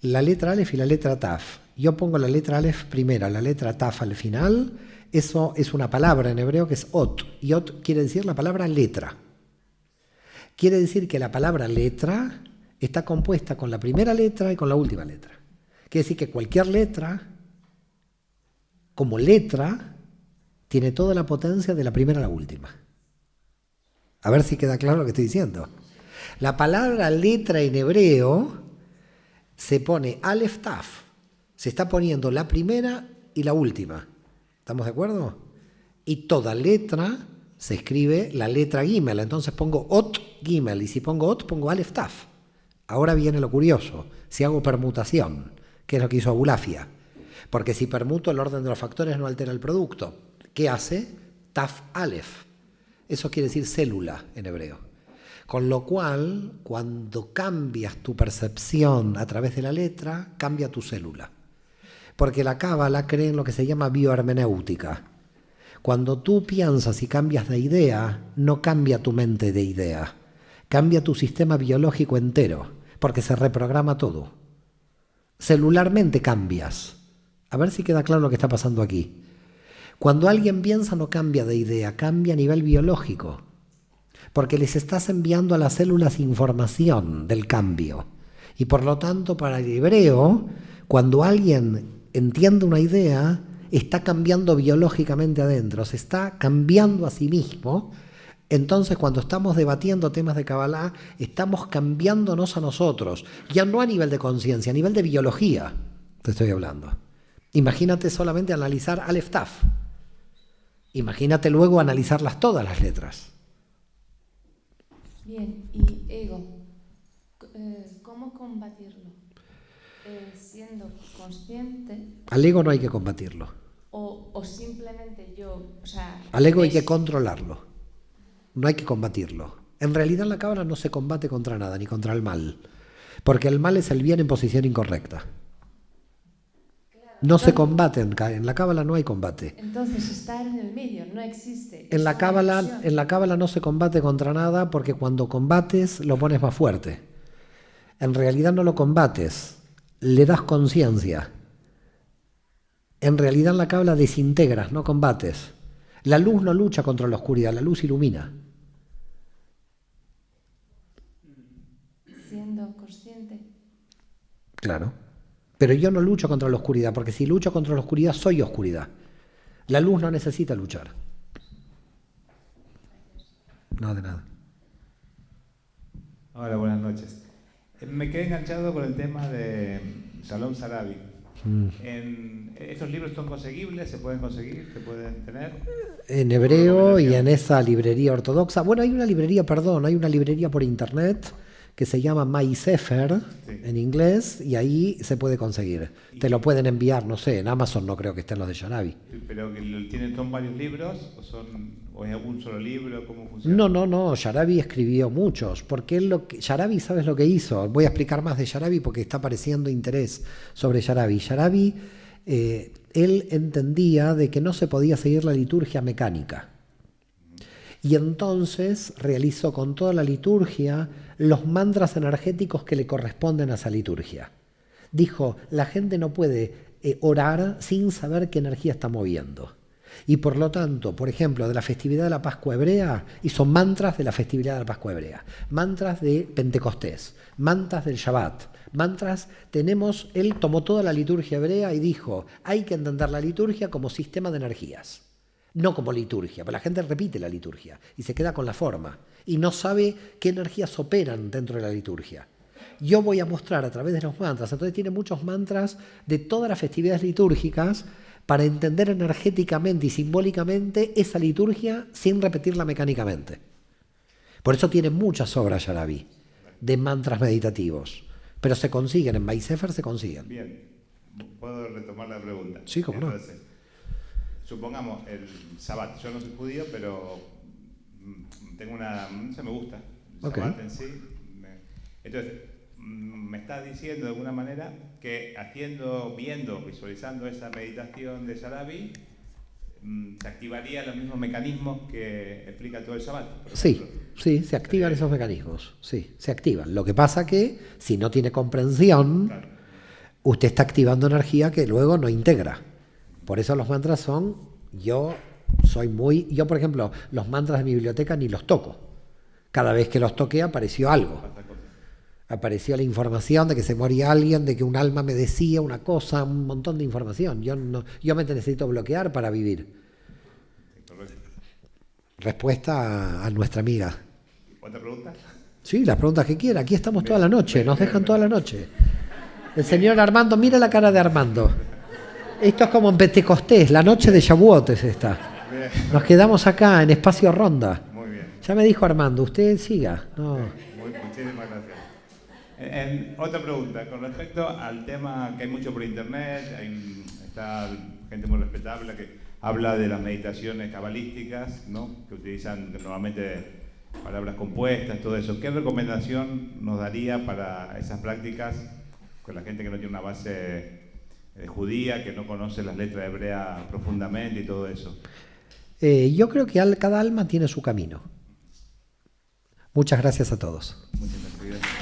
La letra Aleph y la letra Taf. Yo pongo la letra Aleph primera, la letra Taf al final. Eso es una palabra en hebreo que es Ot. Y Ot quiere decir la palabra letra. Quiere decir que la palabra letra está compuesta con la primera letra y con la última letra. Quiere decir que cualquier letra, como letra, tiene toda la potencia de la primera a la última. A ver si queda claro lo que estoy diciendo. La palabra letra en hebreo se pone Aleph Taf. Se está poniendo la primera y la última. ¿Estamos de acuerdo? Y toda letra se escribe la letra Gimel. Entonces pongo Ot Gimel. Y si pongo Ot, pongo Aleph Taf. Ahora viene lo curioso. Si hago permutación, que es lo que hizo Abulafia. Porque si permuto, el orden de los factores no altera el producto. ¿Qué hace? Taf Aleph. Eso quiere decir célula en hebreo. Con lo cual, cuando cambias tu percepción a través de la letra, cambia tu célula. Porque la Cábala cree en lo que se llama biohermenéutica. Cuando tú piensas y cambias de idea, no cambia tu mente de idea. Cambia tu sistema biológico entero, porque se reprograma todo. Celularmente cambias. A ver si queda claro lo que está pasando aquí. Cuando alguien piensa no cambia de idea, cambia a nivel biológico. Porque les estás enviando a las células información del cambio. Y por lo tanto, para el hebreo, cuando alguien entiende una idea, está cambiando biológicamente adentro, se está cambiando a sí mismo. Entonces, cuando estamos debatiendo temas de Kabbalah, estamos cambiándonos a nosotros, ya no a nivel de conciencia, a nivel de biología, te estoy hablando. Imagínate solamente analizar Aleph Taf. Imagínate luego analizarlas todas las letras. Bien, y ego, ¿cómo combatirlo? Siendo consciente. Al ego no hay que combatirlo. O simplemente yo, o sea... Al ego hay que controlarlo, no hay que combatirlo. En realidad en la Cábala no se combate contra nada, ni contra el mal, porque el mal es el bien en posición incorrecta. No se combaten, en la Cábala no hay combate. Entonces estar en el medio no existe. En la Cábala no se combate contra nada porque cuando combates lo pones más fuerte. En realidad no lo combates, le das conciencia. En realidad en la Cábala desintegras, no combates. La luz no lucha contra la oscuridad, la luz ilumina. Siendo consciente. Claro. Pero yo no lucho contra la oscuridad, porque si lucho contra la oscuridad, soy oscuridad. La luz no necesita luchar. No, de nada. Hola, buenas noches. Me quedé enganchado con el tema de Shalom Sharabi. ¿Estos libros son conseguibles? ¿Se pueden conseguir? ¿Se pueden tener? En hebreo y en esa librería ortodoxa. Bueno, hay una librería por internet que se llama MySefer, sí, en inglés, y ahí se puede conseguir. Te lo pueden enviar, no sé, en Amazon no creo que estén los de Sharabi. ¿Pero son varios libros o es un solo libro? ¿Cómo funciona? No, Sharabi escribió muchos, porque Sharabi, ¿sabes lo que hizo? Voy a explicar más de Sharabi porque está apareciendo interés sobre Sharabi. Sharabi, él entendía de que no se podía seguir la liturgia mecánica. Y entonces realizó con toda la liturgia los mantras energéticos que le corresponden a esa liturgia. Dijo, la gente no puede orar sin saber qué energía está moviendo. Y por lo tanto, por ejemplo, de la festividad de la Pascua hebrea, hizo mantras de la festividad de la Pascua hebrea, mantras de Pentecostés, mantras del Shabbat, mantras, él tomó toda la liturgia hebrea y dijo, hay que entender la liturgia como sistema de energías. No como liturgia, pero la gente repite la liturgia y se queda con la forma y no sabe qué energías operan dentro de la liturgia. Yo voy a mostrar a través de los mantras, entonces tiene muchos mantras de todas las festividades litúrgicas para entender energéticamente y simbólicamente esa liturgia sin repetirla mecánicamente. Por eso tiene muchas obras Sharabi de mantras meditativos. Pero se consiguen, en Baisefer se consiguen. Bien, ¿puedo retomar la pregunta? Sí, cómo no. Entonces, supongamos el Shabbat. Yo no soy judío, pero tengo una... No sé, me gusta el Shabbat en sí. Entonces, me estás diciendo de alguna manera que viendo, visualizando esa meditación de Sharabi, se activarían los mismos mecanismos que explica todo el Shabbat. Sí, se activan esos mecanismos. Sí, se activan. Lo que pasa que si no tiene comprensión, usted está activando energía que luego no integra. Por eso los mantras son... Yo, por ejemplo, los mantras de mi biblioteca ni los toco. Cada vez que los toqué apareció algo. Apareció la información de que se moría alguien, de que un alma me decía una cosa, un montón de información. Yo me necesito bloquear para vivir. Respuesta a nuestra amiga. ¿Otra pregunta? Sí, las preguntas que quiera. Aquí estamos toda la noche, nos dejan toda la noche. El señor Armando, mira la cara de Armando. Esto es como en Pentecostés, la noche de Shavuot es esta. Nos quedamos acá en espacio ronda. Muy bien. Ya me dijo Armando, usted siga. No. Muchísimas gracias. Otra pregunta, con respecto al tema que hay mucho por internet, está gente muy respetable que habla de las meditaciones cabalísticas, ¿no? Que utilizan normalmente palabras compuestas, todo eso. ¿Qué recomendación nos daría para esas prácticas con la gente que no tiene una base judía, que no conoce las letras hebreas profundamente y todo eso? Yo creo que cada alma tiene su camino. Muchas gracias a todos. Muchas gracias.